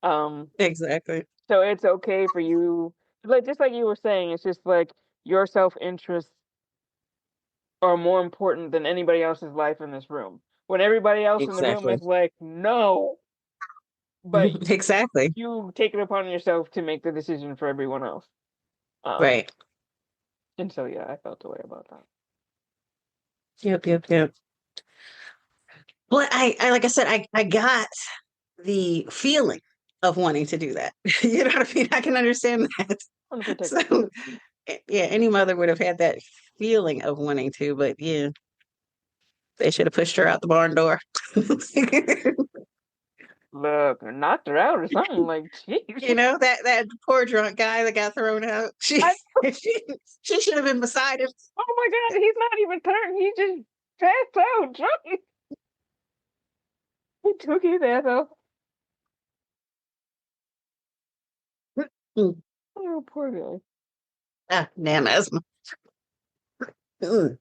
Um, Exactly. so it's okay for you, like just like you were saying, it's just like your self-interest are more important than anybody else's life in this room. When everybody else in the room Exactly. is like, no, but Mhm. Exactly. you take it upon yourself to make the decision for everyone else. Um, Right. and so yeah, I felt the way about that. Yep. Yep. Yep. Well, I like I said, I got the feeling of wanting to do that. You know what I mean? I can understand that. I want to protect your So, child. yeah, any mother would have had that feeling of wanting to, but yeah, they should have pushed her out the barn door. Look, or knocked her out or something. Like, jeez. You know, that poor drunk guy that got thrown out. I, She, she should have been beside him. oh my God, he's not even turned. He just passed out drunk. He took his ass off. Mm. Oh, poor guy. Ah, damn asthma. Mm.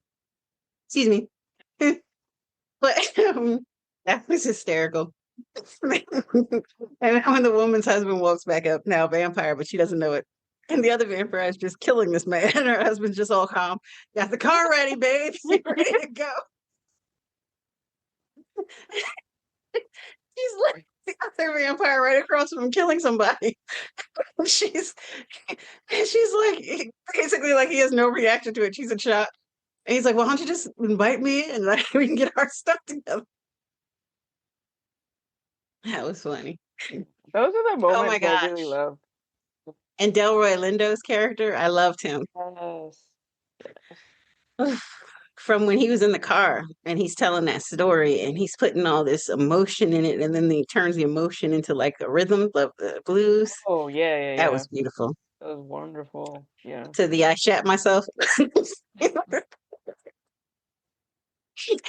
Excuse me. But that was hysterical. And when the woman's husband walks back up, now vampire, but she doesn't know it. And the other vampire is just killing this man. And her husband's just all calm. Got the car ready, babe. You ready to go? She's like the other vampire right across from him killing somebody. She's she's like basically like he has no reaction to it. She's in shock. And he's like, "Well, why don't you just invite me and like we can get our stuff together?" That was funny. Those are the Oh my moments I really gosh. love. And Delroy Lindo's character, I loved him. Yes. From when he was in the car and he's telling that story and he's putting all this emotion in it and then he turns the emotion into like a rhythm of the blues. Oh, yeah, yeah, That yeah. was beautiful. That was wonderful. Yeah. To the I shat myself.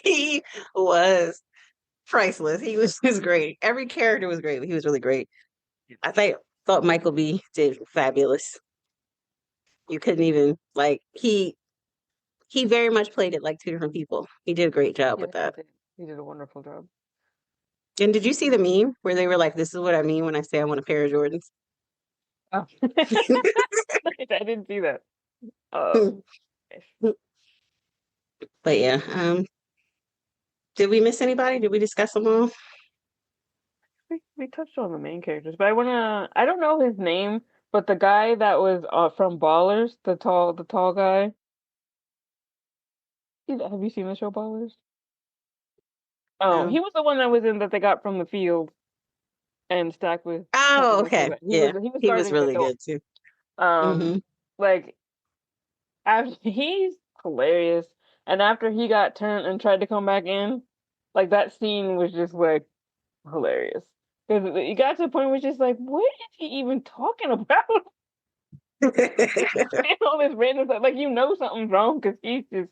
He was priceless. He was great. Every character was great. He was really great. I thought Michael B did fabulous. You couldn't even like he very much played it like two different people. He did a great job with Yes, he that. did. He did a wonderful job. And did you see the meme where they were like, "This is what I mean when I say I want a pair of Jordans"? Oh. I didn't see that. Oh, But yeah, did we miss anybody? Did we discuss them all? we touched on the main characters, but I don't know his name, but the guy that was from Ballers, the tall guy. Have you seen the show Ballers? Oh, No. he was the one that was in that they got from the field and stacked with Oh, colonized okay. sugar. Yeah, He was he was guarding the really door. good too. Um, Hmm. like after he's hilarious, and after he got turned and tried to come back in, like that scene was just like hilarious. Because you got to the point where it's just like, what is he even talking about? And all this random stuff, like something's wrong because he's just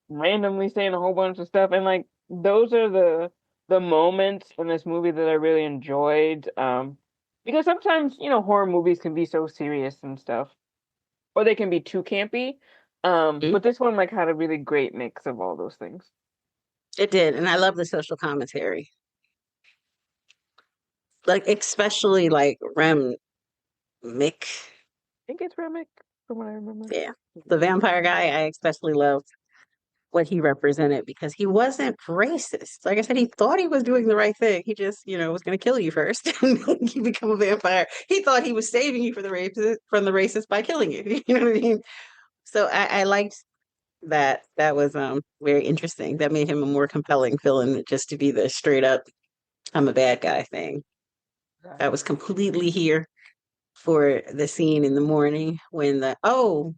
randomly saying a whole bunch of stuff, and like those are the moments in this movie that I really enjoyed. Because sometimes horror movies can be so serious and stuff, or they can be too campy. But this one like had a really great mix of all those things. It did, and I love the social commentary, like especially like Mick. I think it's Remmick, from what I remember. Yeah, the vampire guy. I especially loved what he represented because he wasn't racist. Like I said, he thought he was doing the right thing. He just, was going to kill you first and make you become a vampire. He thought he was saving you from the racist by killing you. You know what I mean? So I liked that. That was very interesting. That made him a more compelling villain than just to be the straight up I'm a bad guy thing. I was Exactly. completely here for the scene in the morning when oh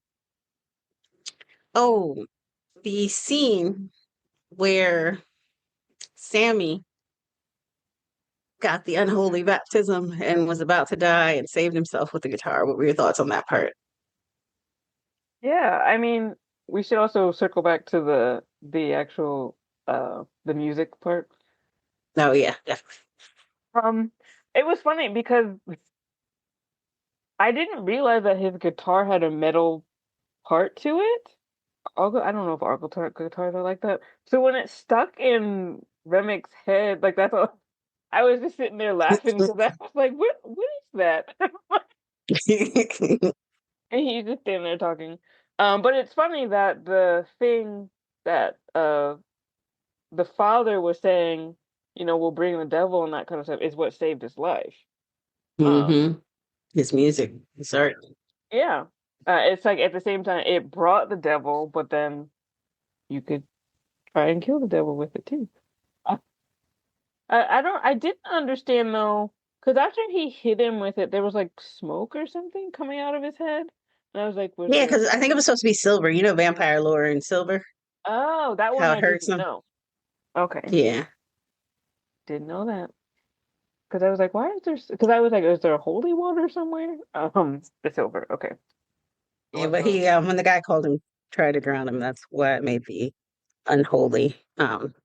the scene where Sammy got the unholy baptism and was about to die and saved himself with the guitar. What were your thoughts on that part? Yeah, I mean, we should also circle back to the actual the music part. Oh yeah, definitely. Um, it was funny because I didn't realize that his guitar had a metal part to it. I don't know if all guitars are like that. So when it stuck in Remmick's head, like that's all, I was just sitting there laughing because I was like, what is that? And he's just standing there talking. But it's funny that the thing that the father was saying, we'll bring the devil and that kind of stuff is what saved his life. Um, Hmm. His music, his art. yeah. It's like at the same time it brought the devil, but then you could try and kill the devil with it too. I, I didn't understand though, because after he hit him with it, there was like smoke or something coming out of his head. And I was like, was Yeah, there? because I think it was supposed to be silver. You know, vampire lore and silver, Oh, that one how it I hurts didn't them. know. Okay, Yeah, didn't know that. Because I was like, why is there? Because I was like, is there holy water somewhere? The silver. Okay. yeah. Well, But he, when the guy called him, tried to drown him. That's what made the unholy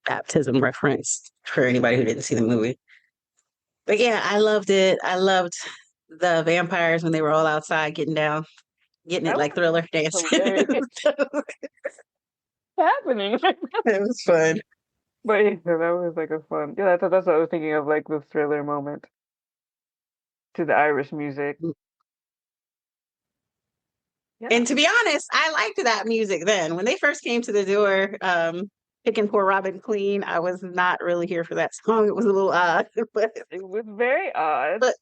baptism reference for anybody who didn't see the movie. But yeah, I loved it. I loved the vampires when they were all outside getting it that like was Thriller dancing. hilarious. What's happening? It was fun. But yeah, that was like a fun. Yeah, that's what I was thinking of, like the Thriller moment to the Irish music. Yeah. And to be honest, I liked that music then. When they first came to the door, picking poor Robin clean, I was not really here for that song. It was a little odd. But It was very odd. but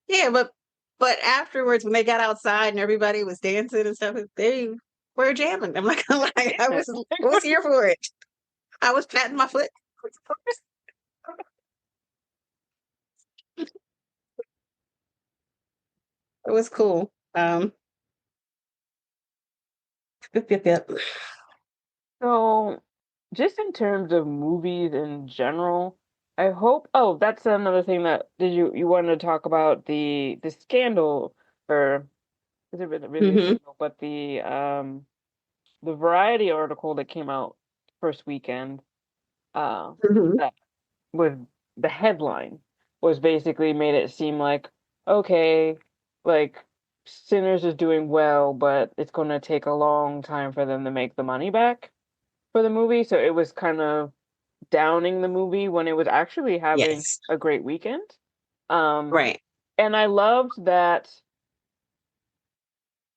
yeah, but afterwards when they got outside and everybody was dancing and stuff, they were jamming. I'm not gonna lie. I was here for it. I was patting my foot. It was cool. Yep, yep, yep. So, just in terms of movies in general, I hope. Oh, that's another thing that did you wanted to talk about the scandal, or is it really a Hmm. scandal? But the Variety article that came out first weekend, uh, Hmm. that was the headline was basically made it seem like, okay, like Sinners is doing well, but it's going to take a long time for them to make the money back for the movie. So it was kind of downing the movie when it was actually having Yes. a great weekend. Um, Right. And I loved that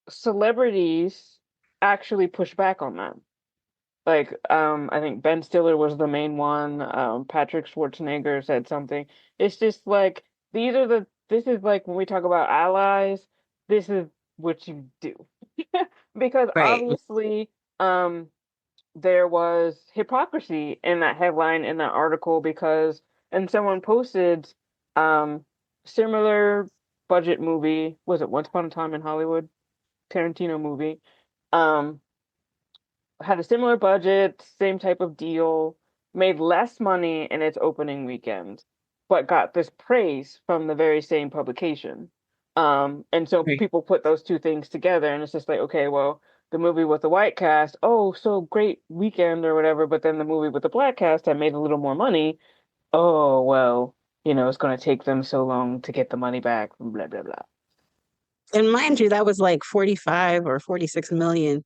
celebrities actually push back on that. Like, I think Ben Stiller was the main one. Patrick Schwarzenegger said something. It's just like this is like when we talk about allies, this is what you do. Because Right. obviously, um, there was hypocrisy in that headline in that article and someone posted, um, similar budget movie, was it Once Upon a Time in Hollywood? Tarantino movie. Um, had a similar budget, same type of deal, made less money in its opening weekend, but got this praise from the very same publication. And so Right. people put those two things together, and it's just like, okay, well, the movie with the white cast, oh, so great weekend or whatever, but then the movie with the black cast that made a little more money, oh, well, it's going to take them so long to get the money back, blah, blah, blah. And mind you, that was like 45 or 46 million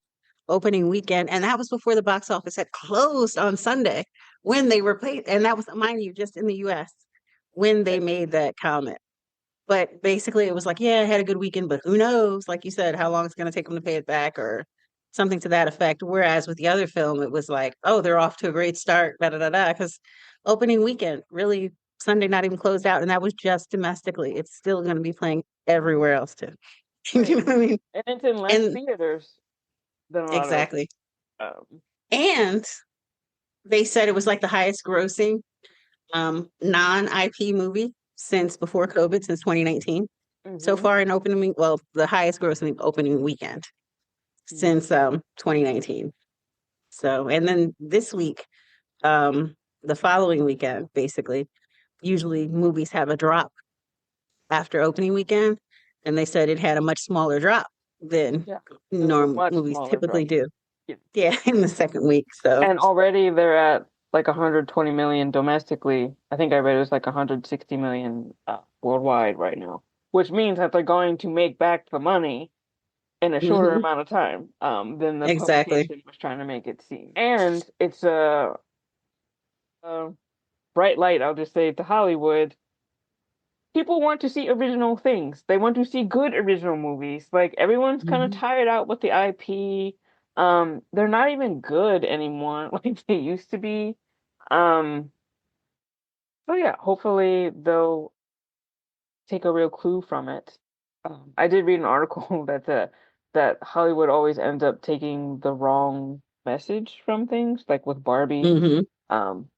opening weekend. And that was before the box office had closed on Sunday when they were played. And that was, mind you, just in the US when they Right. made that comment. But basically, it was like, yeah, I had a good weekend, but who knows, like you said, how long it's going to take them to pay it back or something to that effect. Whereas with the other film, it was like, oh, they're off to a great start, da da da da. Because opening weekend, really, Sunday not even closed out. And that was just domestically. It's still going to be playing everywhere else too. You Right. know what I mean? And it's in less And theaters than a lot of exactly. um, And they said it was like the highest grossing non-IP movie since before COVID, since 2019. So mhm. far in opening, well, the highest grossing opening weekend Mhm. since 2019. So, and then this week, the following weekend, basically, usually movies have a drop after opening weekend, and they said it had a much smaller drop than Yeah, it was a normal much movies smaller typically drop. do. Yeah. Yeah, in the second week. So, And already they're at like 120 million domestically. I think I read it was like 160 million worldwide right now, which means that they're going to make back the money in a shorter mhm, amount of time than the exactly. publication was trying to make it seem. And it's a bright light, I'll just say, to Hollywood. People want to see original things. They want to see good original movies. Like everyone's kind of Mhm. tired out with the IP. They're not even good anymore like they used to be. Um, so yeah, hopefully they'll take a real clue from it. I did read an article that Hollywood always ends up taking the wrong message from things, like with Barbie. Mhm.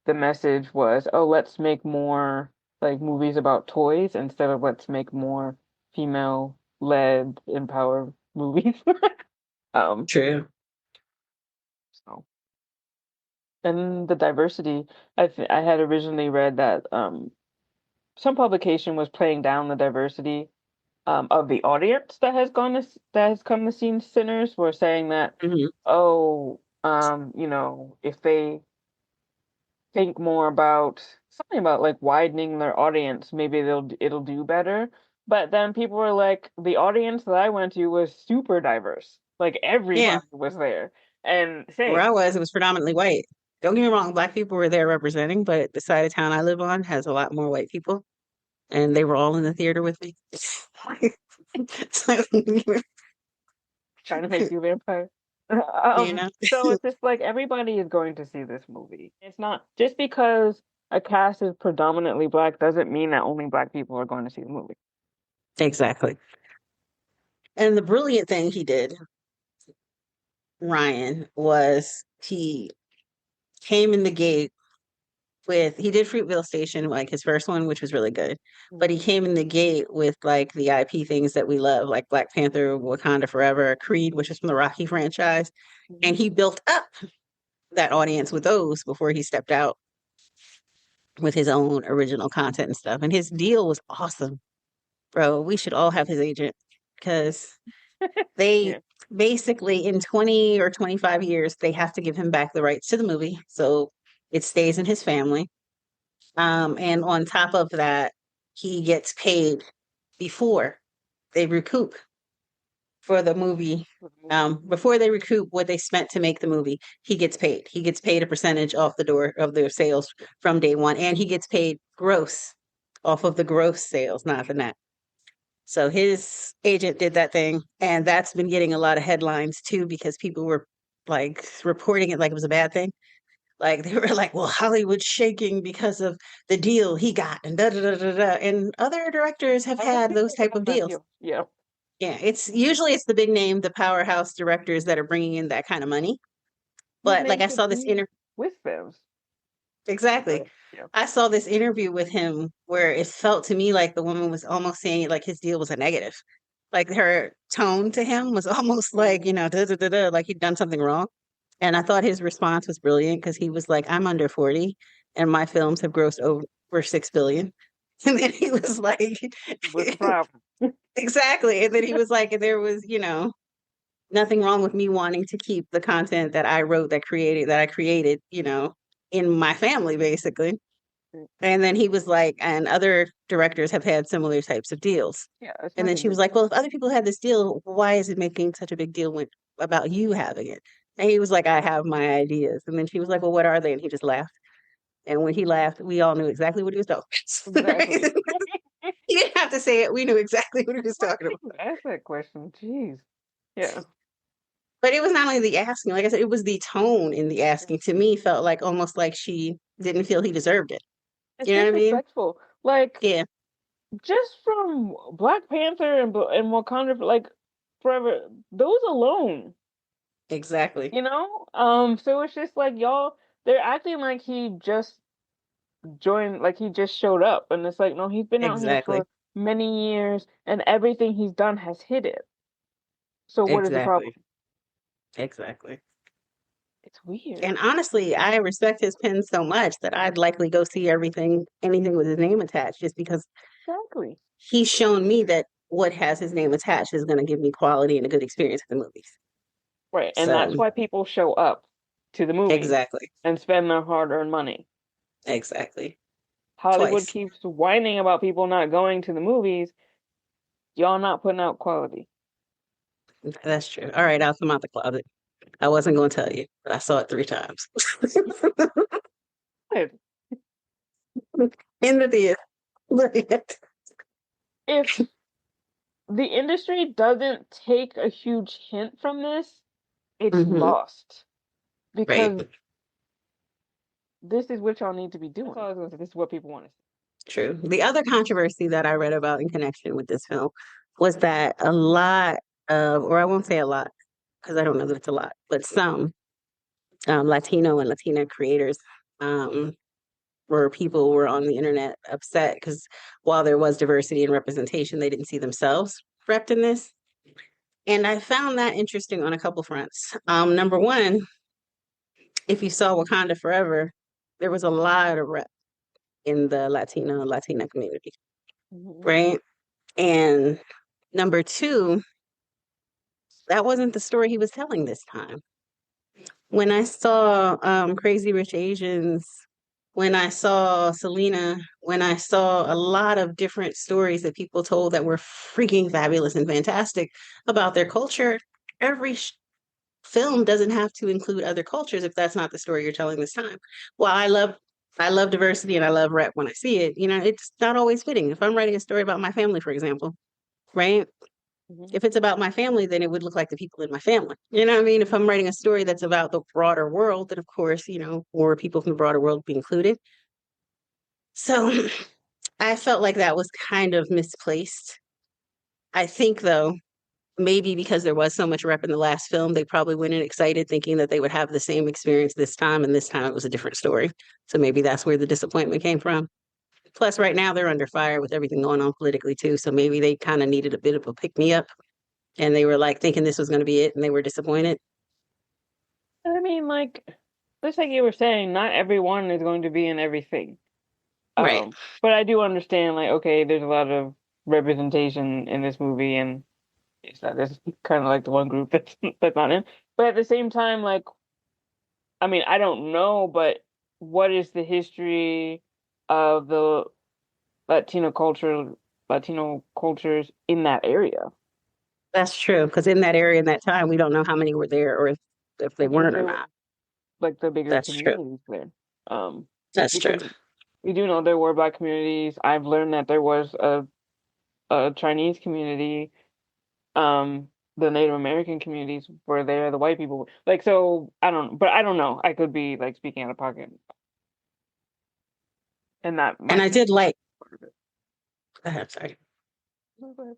The message was, oh, let's make more like movies about toys instead of let's make more female-led empowered movies. Um, True. so and the diversity, I had originally read that some publication was playing down the diversity of the audience that has come to see Sinners, were saying that, Mhm. oh, if they think more about something about like widening their audience, maybe it'll do better. But then people were like, the audience that I went to was super diverse. Like Yeah. everybody was there. And Where same. I was, it was predominantly white. Don't get me wrong, black people were there representing, but the side of town I live on has a lot more white people, and they were all in the theater with me. So, Trying to make you a vampire. you know, So it's just like everybody is going to see this movie. It's not just because a cast is predominantly black doesn't mean that only black people are going to see the movie. exactly. And the brilliant thing he did, Ryan, was he came in the gate with he did Fruitvale Station, like his first one, which was really good. But he Mhm. came in the gate with like the IP things that we love, like Black Panther, Wakanda Forever, Creed, which is from the Rocky franchise. And Mhm. he built up that audience with those before he stepped out with his own original content and stuff. And his deal was awesome, bro. We should all have his agent because they Yeah. basically in 20 or 25 years, they have to give him back the rights to the movie. So it stays in his family. And on top of that, he gets paid before they recoup for the movie. For the movie. Before they recoup what they spent to make the movie, he gets paid. He gets paid a percentage off the door of their sales from day one, and he gets paid gross off of the gross sales, not the net. So his agent did that thing, and that's been getting a lot of headlines too because people were like reporting it like it was a bad thing. Like they were like, "Well, Hollywood's shaking because of the deal he got," and da da da da da. And other directors have Other had those people type got of that deals. deal. Yeah. Yeah, it's usually it's the big name, the powerhouse directors that are bringing in that kind of money. Who But like made I the saw this deal interview. with them? Exactly. Yeah. I saw this interview with him where it felt to me like the woman was almost saying it like his deal was a negative. Like her tone to him was almost like, da, da, da, da, like he'd done something wrong. And I thought his response was brilliant because he was like, I'm under 40 and my films have grossed over 6 billion. And then he was like, What's the problem? exactly. And then he was like, there was, nothing wrong with me wanting to keep the content that I wrote, that I created, in my family, basically. And then he was like, and other directors have had similar types of deals. Yeah, it's And then she nothing was new. like, well, if other people had this deal, why is it making such a big deal about you having it? And he was like, I have my ideas. And then she was like, well, what are they? And he just laughed. And when he laughed, we all knew exactly what he was talking about. Exactly. He didn't have to say it. We knew exactly what he was Why talking did about. you ask that question? Jeez. Yeah. But it was not only the asking, like I said, it was the tone in the asking to me felt like almost like she didn't feel he deserved it. It's You know what I mean? disrespectful. Like, Yeah, just from Black Panther and Wakanda, like, forever, those alone, exactly. you know? So it's just like y'all, they're acting like he just joined, like he just showed up. And it's like, no, he's been out here Exactly. for many years and everything he's done has hit it. So what is the problem? Exactly. Exactly. It's weird. And honestly, I respect his pen so much that I'd likely go see anything with his name attached, just because Exactly. he's shown me that what has his name attached is going to give me quality and a good experience at the movies. Right. And that's So, why people show up to the movies exactly. and spend their hard-earned money. Exactly. Hollywood Twice. keeps whining about people not going to the movies. Y'all not putting out quality. That's true. All right, I'll come out the closet. I wasn't going to tell you, but I saw it 3 times Good. in the theater. If the industry doesn't take a huge hint from this, it's Hmm. lost. Right. Because this is what y'all need to be doing. This is what people want to see. True. The other controversy that I read about in connection with this film was that a lot or I won't say a lot because I don't know that it's a lot, but some Latino and Latina creators um, people were on the internet upset because while there was diversity and representation, they didn't see themselves repped in this. And I found that interesting on a couple fronts. Number one, if you saw Wakanda Forever, there was a lot of rep in the Latino and Latina community, Mhm. right? And number two, that wasn't the story he was telling this time. When I saw Crazy Rich Asians, when I saw Selena, when I saw a lot of different stories that people told that were freaking fabulous and fantastic about their culture, every film doesn't have to include other cultures if that's not the story you're telling this time. Well, I love diversity and I love rep when I see it. It's not always fitting. If I'm writing a story about my family, for example, right? Mhm. If it's about my family, then it would look like the people in my family. You know what I mean? If I'm writing a story that's about the broader world, then of course, more people from the broader world be included. So I felt like that was kind of misplaced. I think though, maybe because there was so much rep in the last film, they probably went in excited thinking that they would have the same experience this time, and this time it was a different story. So maybe that's where the disappointment came from. Plus, right now they're under fire with everything going on politically too. So maybe they kind of needed a bit of a pick me up and they were like thinking this was going to be it and they were disappointed. I mean, like, just like you were saying, not everyone is going to be in everything. Right. But I do understand, like, okay, there's a lot of representation in this movie, and it's not this kind of like the one group that's not in. But at the same time, like, I mean, I don't know, but what is the history of the Latino culture, Latino cultures in that area? That's true. Because in that area, in that time, we don't know how many were there or if they If weren't or there were not. like the bigger That's true. communities there. Um, That's true. because we do know there were Black communities. I've learned that there was a Chinese community, um, the Native American communities were there, the white people. Like, so I don't know. I could be like speaking out of pocket, and that And might I be did like, part of it. sorry. No, go ahead.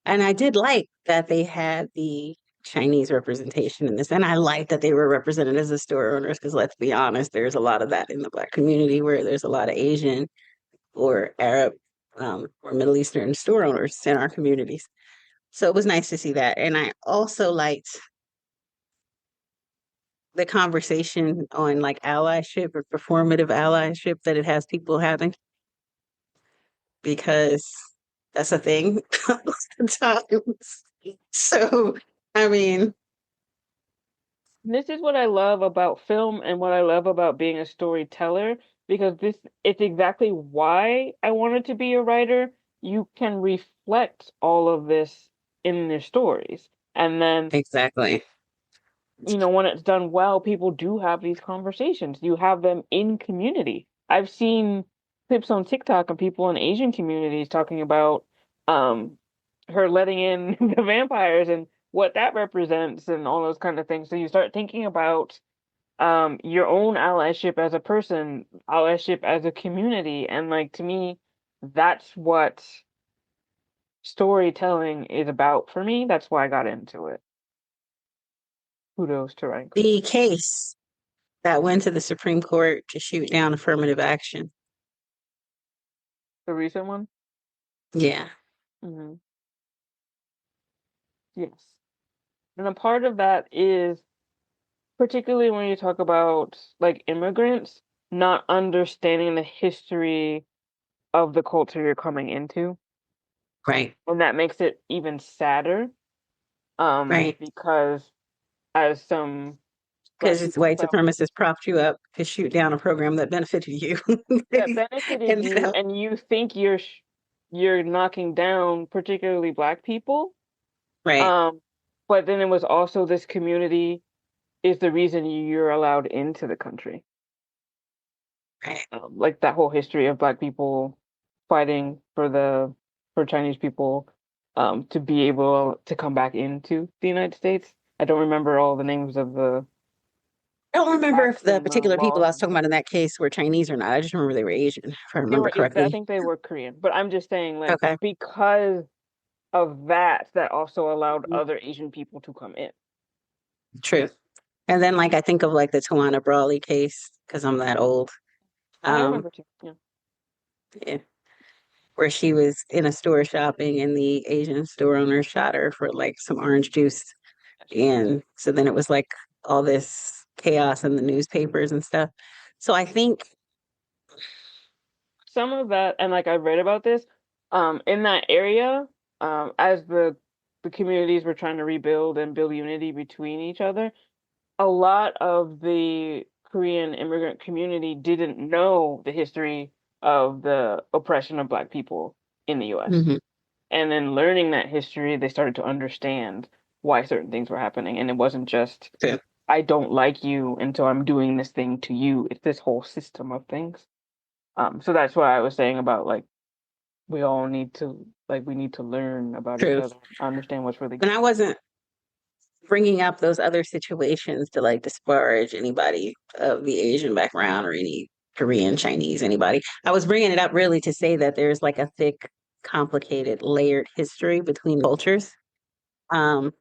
And I did like that they had the Chinese representation in this. And I like that they were represented as the store owners, because let's be honest, there's a lot of that in the Black community where there's a lot of Asian or Arab or Middle Eastern store owners in our communities. So it was nice to see that. And I also liked the conversation on like allyship or performative allyship that it has people having, because that's a thing sometimes. So, I mean, This is what I love about film and what I love about being a storyteller, because it's exactly why I wanted to be a writer. You can reflect all of this in their stories. And then, exactly. when it's done well, people do have these conversations. You have them in community. I've seen clips on TikTok of people in Asian communities talking about um her letting in the vampires and what that represents and all those kind of things. So you start thinking about your own allyship as a person, allyship as a community, and like to me, that's what storytelling is about for me. That's why I got into it. Kudos to Ryan Coogler. The case that went to the Supreme Court to shoot down affirmative action. The recent one? Yeah. Hmm. Yes. And a part of that is particularly when you talk about like immigrants not understanding the history of the culture you're coming into. Right. And that makes it even sadder. Right. Because as some Because black it's people white felt supremacists propped you up to shoot down a program that benefited you. that benefited And that you helped. and you think you're knocking down particularly black people. Right. Um, but then it was also this community is the reason you're allowed into the country. Right. Like that whole history of black people fighting for Chinese people to be able to come back into the United States. I don't remember all the names of the I don't remember if acts the and the particular people laws I was and talking stuff. about in that case were Chinese or not. I just remember they were Asian, if I They remember were I correctly. think they were Korean, but I'm just saying like Okay. because of that, that also allowed other Asian people to come in. True. And then like I think of like the Tawana Brawley case, because I'm that old. I Um, remember too. Yeah. yeah, where she was in a store shopping and the Asian store owner shot her for like some orange juice. And so then it was like all this chaos in the newspapers and stuff. So I think, Some of that, and like I've read about this, in that area, as the communities were trying to rebuild and build unity between each other, a lot of the Korean immigrant community didn't know the history of the oppression of Black people in the US. mhm, And then learning that history, they started to understand why certain things were happening. And it wasn't just, true, I don't like you, and so I'm doing this thing to you. It's this whole system of things. So that's why I was saying about like we all need to we need to learn about each true. other, understand what's really And going I on. wasn't bringing up those other situations to like disparage anybody of the Asian background or any Korean, Chinese, anybody. I was bringing it up really to say that there's like a thick, complicated, layered history between cultures. Um,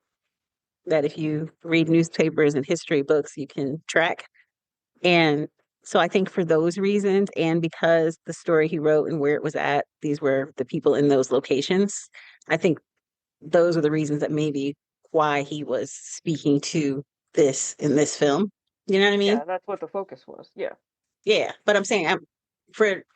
that if you read newspapers and history books, you can track. And so I think for those reasons, and because the story he wrote and where it was at, these were the people in those locations. I think those are the reasons that maybe why he was speaking to this in this film. You know what I mean? Yeah, that's what the focus was. Yeah. Yeah, but I'm saying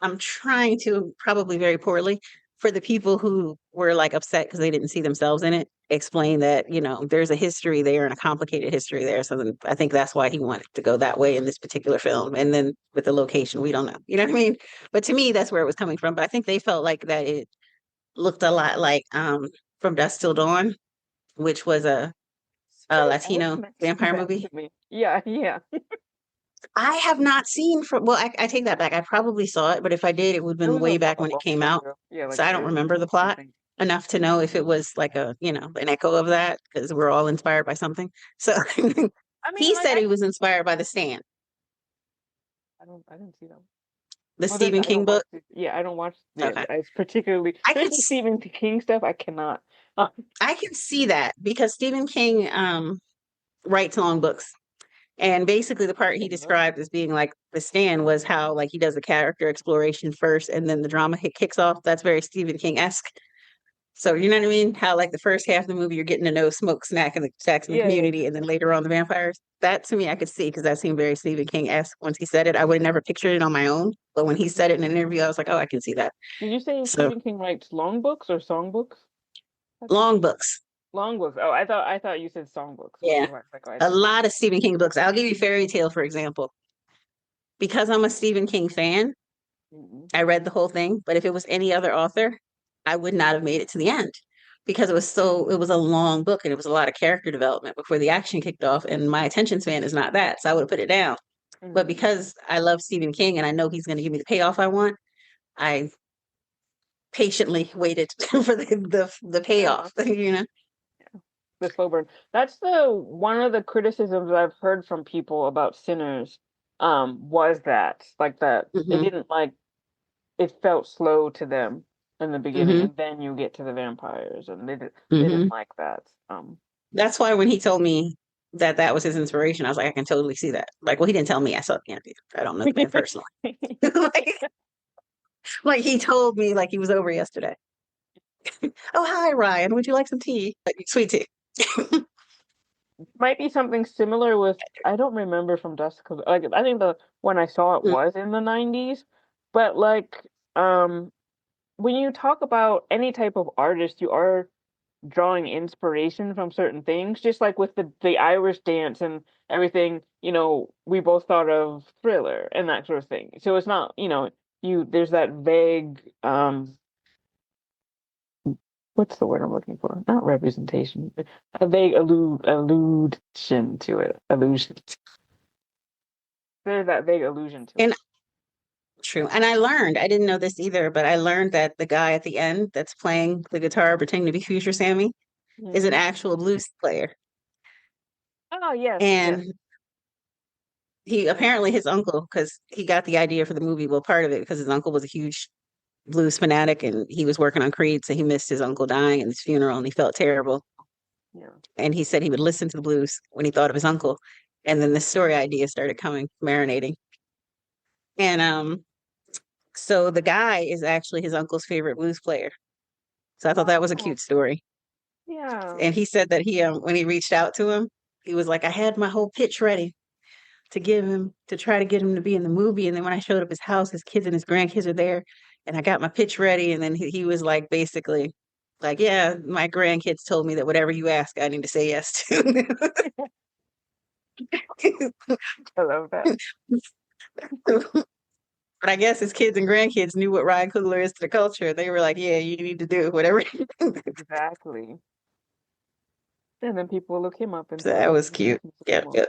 I'm trying to, probably very poorly, for the people who were like upset because they didn't see themselves in it, explain that, there's a history there and a complicated history there. So then I think that's why he wanted to go that way in this particular film. And then with the location, we don't know. You know what I mean? But to me, that's where it was coming from. But I think they felt like that it looked a lot like From Dusk Till Dawn, which was a That Latino makes vampire sense movie. to me. Yeah, yeah. I have not seen from, well, I take that back. I probably saw it, but if I did, it would have It been was way back a when it long came time out. ago. Yeah, like So I don't very remember the I plot think. enough to know if it was like a, an echo of that, because we're all inspired by something. So I mean, he like said he was inspired by The Stand, I didn't see them. the Well, then Stephen I don't King watch. book. Yeah, I don't watch. Yeah, Okay. it's particularly I there's could the Stephen King stuff. I cannot. Uh, I can see that because Stephen King writes long books. And basically the part he described as being like The Stand was how like he does the character exploration first and then the drama kicks off. That's very Stephen King-esque. So you know what I mean? How like the first half of the movie you're getting to know Smoke, Snack, and the attacks in the yeah, yeah. community, and then later on the vampires. That to me I could see because that seemed very Stephen King-esque. Once he said it, I would have never pictured it on my own. But when he said it in an interview, I was like, oh, I can see that. Did you say So Stephen King writes long books or song books? long books. Long books. Oh, I thought you said song books, which Yeah. is why I was like, oh, I A didn't. lot of Stephen King books. I'll give you Fairy Tale, for example. Because I'm a Stephen King fan, Mm-mm. I read the whole thing, but if it was any other author, I would not have made it to the end because it was a long book and it was a lot of character development before the action kicked off. And my attention span is not that. So I would have put it down. But Mm-mm. because I love Stephen King and I know he's going to give me the payoff I want, I patiently waited for the Fair payoff, enough. you know? The slow burn. That's the one of the criticisms I've heard from people about Sinners. Was that like that it Hmm. didn't like it felt slow to them in the beginning, Hmm. and then you get to the vampires, and they didn't Hmm. like that. That's why when he told me that that was his inspiration, I was like, I can totally see that. Like, well, he didn't tell me. I saw the interview. I don't know the man personally. Like he told me like he was over yesterday. Oh, hi, Ryan. Would you like some tea? Like, sweet tea. Might be something similar with I don't remember from Dusk because like I think the when I saw it was in the 90s, but like um when you talk about any type of artist, you are drawing inspiration from certain things, just like with the Irish dance and everything, we both thought of Thriller and that sort of thing. So it's not, you there's that vague what's the word I'm looking for? Not representation, but a vague allusion to it. Allusion. There's that vague allusion to it. And true. And I learned, I didn't know this either, but I learned that the guy at the end that's playing the guitar, pretending to be Future Sammy, is an Mhm. actual blues player. Oh yes, yes. And he apparently his uncle, because he got the idea for the movie, well, part of it because his uncle was a huge blues fanatic and he was working on Creed, so he missed his uncle dying and his funeral and he felt terrible. Yeah. And he said he would listen to the blues when he thought of his uncle. And then the story idea started coming, marinating. And so the guy is actually his uncle's favorite blues player. So I thought that was a Oh, cute story. yeah. And he said that he when he reached out to him, he was like, I had my whole pitch ready to give him to try to get him to be in the movie. And then when I showed up his house, his kids and his grandkids are there, and I got my pitch ready. And then he was like basically like, yeah, my grandkids told me that whatever you ask, I need to say yes to. I love that. But I guess his kids and grandkids knew what Ryan Coogler is to the culture. They were like, yeah, you need to do whatever. Exactly. And then people will look him up and So say, that "Oh, was cute. he's a Yep, cool." yep.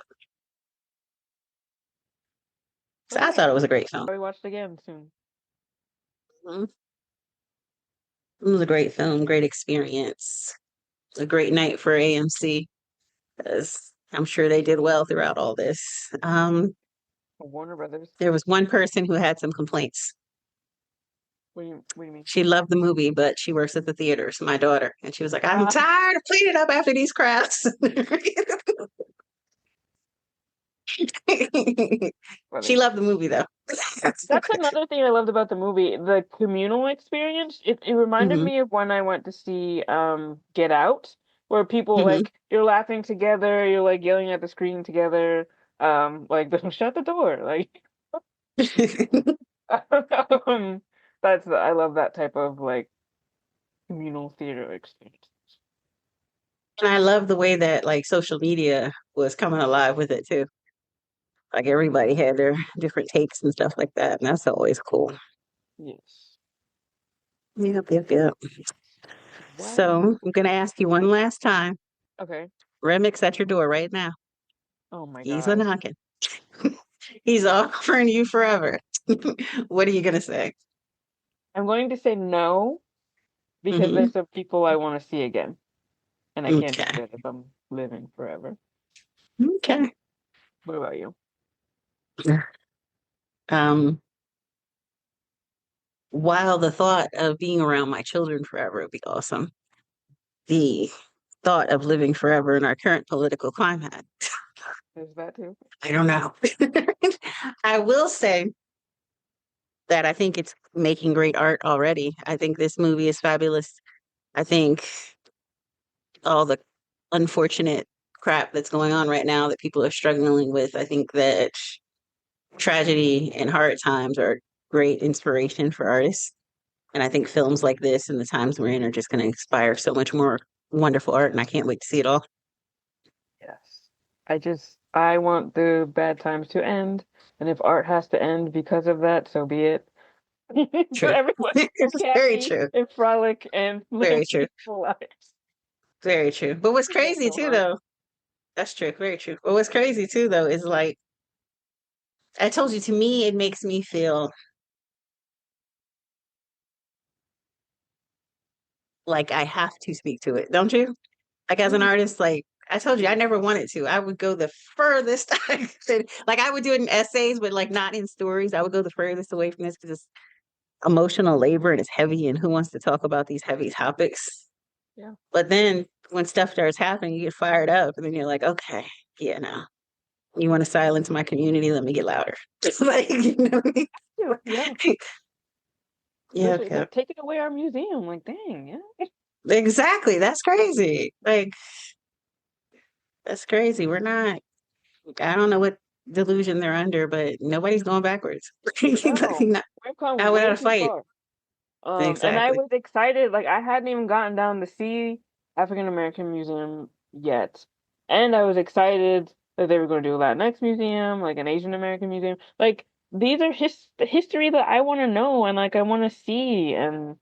So All I right. thought it was a great film. Probably watch it again soon. Mhm. It was a great film, great experience. A great night for AMC because I'm sure they did well throughout all this. Warner Brothers. There was one person who had some complaints. What do you mean? She loved the movie, but she works at the theaters, my daughter. And she was like, I'm Uh, tired of cleaning up after these crowds. She funny. loved the movie though. That's another thing I loved about the movie, the communal experience. It reminded Hmm. me of when I went to see Get Out, where people Hmm. like you're laughing together, you're like yelling at the screen together, like shut the door, like um, I love that type of like communal theater experience. And I love the way that like social media was coming alive with it too. Like everybody had their different takes and stuff like that. And that's always cool. Yes. Yep, yep, yep. Wow. So I'm gonna ask you one last time. Okay. Remmick's at your door right now. Oh my He's a God. knocking. He's offering you forever. What are you gonna say? I'm going to say no because Hmm. there's some people I want to see again, and I can't do Okay. that if I'm living forever. Okay. What about you? Um, while the thought of being around my children forever would be awesome, the thought of living forever in our current political climate, There's that too. I don't know. I will say that I think it's making great art already. I think this movie is fabulous. I think all the unfortunate crap that's going on right now that people are struggling with, I think that tragedy and hard times are great inspiration for artists. And I think films like this and the times we're in are just going to inspire so much more wonderful art. And I can't wait to see it all. Yes. I want the bad times to end, and if art has to end because of that, so be it. So True. everyone is It's very happy true. and frolic and live Very true. peaceful lives. Very true. But what's That's crazy so too, hard. though, that's true. Very true. But what's crazy too, though, is like, I told you, to me, it makes me feel like I have to speak to it, don't you? Like as an Mhm. artist, like I told you, I never wanted to. I would go the furthest I could. Like I would do it in essays, but like not in stories. I would go the furthest away from this because it's emotional labor and it's heavy. And who wants to talk about these heavy topics? Yeah. But then when stuff starts happening, you get fired up, and then you're like, okay, yeah, no. You want to silence my community? Let me get louder. Just like you know. What Yeah. I Yeah. mean? Yeah, Especially okay. like taking away our museum. Like, dang, yeah. Exactly. That's crazy. Like that's crazy. We're not. I don't know what delusion they're under, but nobody's going backwards. Like, No. not, We've come not without way a too fight. far. And I Exactly. was excited. Like I hadn't even gotten down to see African American Museum yet, and I was excited that they were going to do a Latinx museum, like an Asian American museum. Like these are history that I want to know and like I want to see. And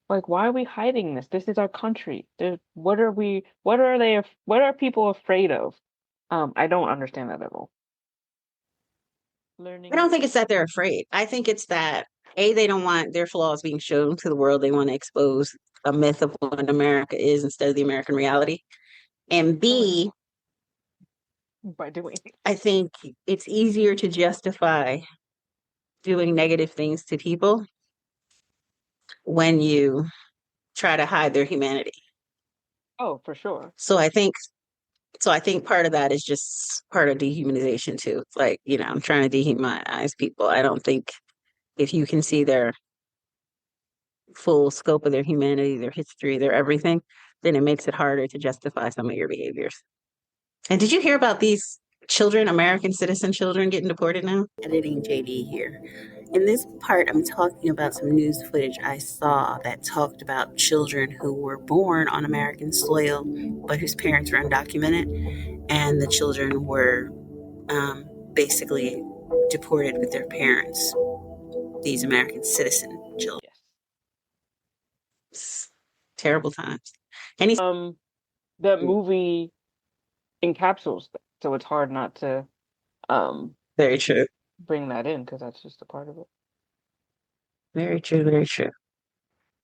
like, why are we hiding this? This is our country. What are we? What are they? What are people afraid of? I don't understand that at all. I Learning. don't think it's that they're afraid. I think it's that A, they don't want their flaws being shown to the world. They want to expose a myth of what America is instead of the American reality. And Killing B, by doing it. I think it's easier to justify doing negative things to people when you try to hide their humanity. Oh, for sure. So I think part of that is just part of dehumanization too. It's like, I'm trying to dehumanize people. I don't think if you can see their full scope of their humanity, their history, their everything, then it makes it harder to justify some of your behaviors. And did you hear about these children, American citizen children getting deported now? Editing JD here. In this part, I'm talking about some news footage I saw that talked about children who were born on American soil, but whose parents were undocumented, and the children were basically deported with their parents, these American citizen children. Yes. It's terrible times. Any That movie encapsulates that, so it's hard not to um Very true. bring that in because that's just a part of it. Very true. Very true.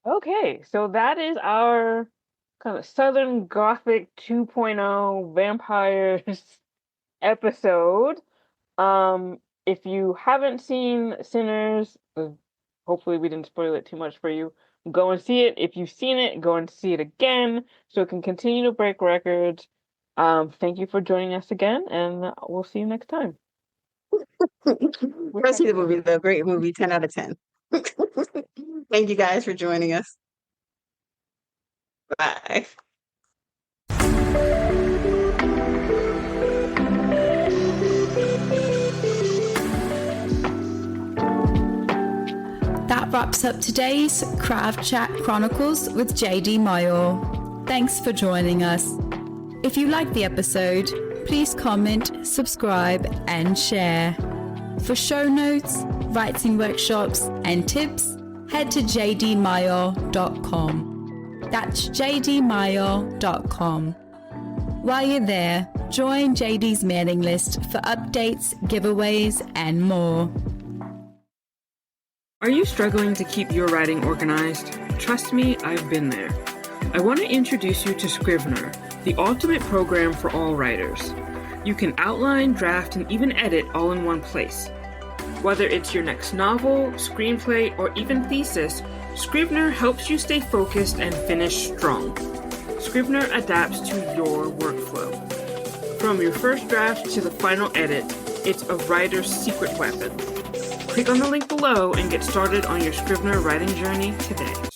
Okay, so that is our kind of Southern Gothic 2.0 vampires episode. If you haven't seen Sinners, hopefully we didn't spoil it too much for you. Go and see it. If you've seen it, go and see it again so it can continue to break records. Thank you for joining us again, and we'll see you next time. Go see the movie, though. Great movie, 10 out of 10. Thank you guys for joining us. Bye. That wraps up today's Craft Chat Chronicles with JD Mayor. Thanks for joining us. If you liked the episode, please comment, subscribe, and share. For show notes, writing workshops, and tips, head to jdmayor.com. That's jdmayor.com. While you're there, Join JD's mailing list for updates, giveaways, and more. Are you struggling to keep your writing organized? Trust me, I've been there. I want to introduce you to Scrivener, the ultimate program for all writers. You can outline, draft, and even edit all in one place. Whether it's your next novel, screenplay, or even thesis, Scrivener helps you stay focused and finish strong. Scrivener adapts to your workflow. From your first draft to the final edit, it's a writer's secret weapon. Click on the link below and get started on your Scrivener writing journey today.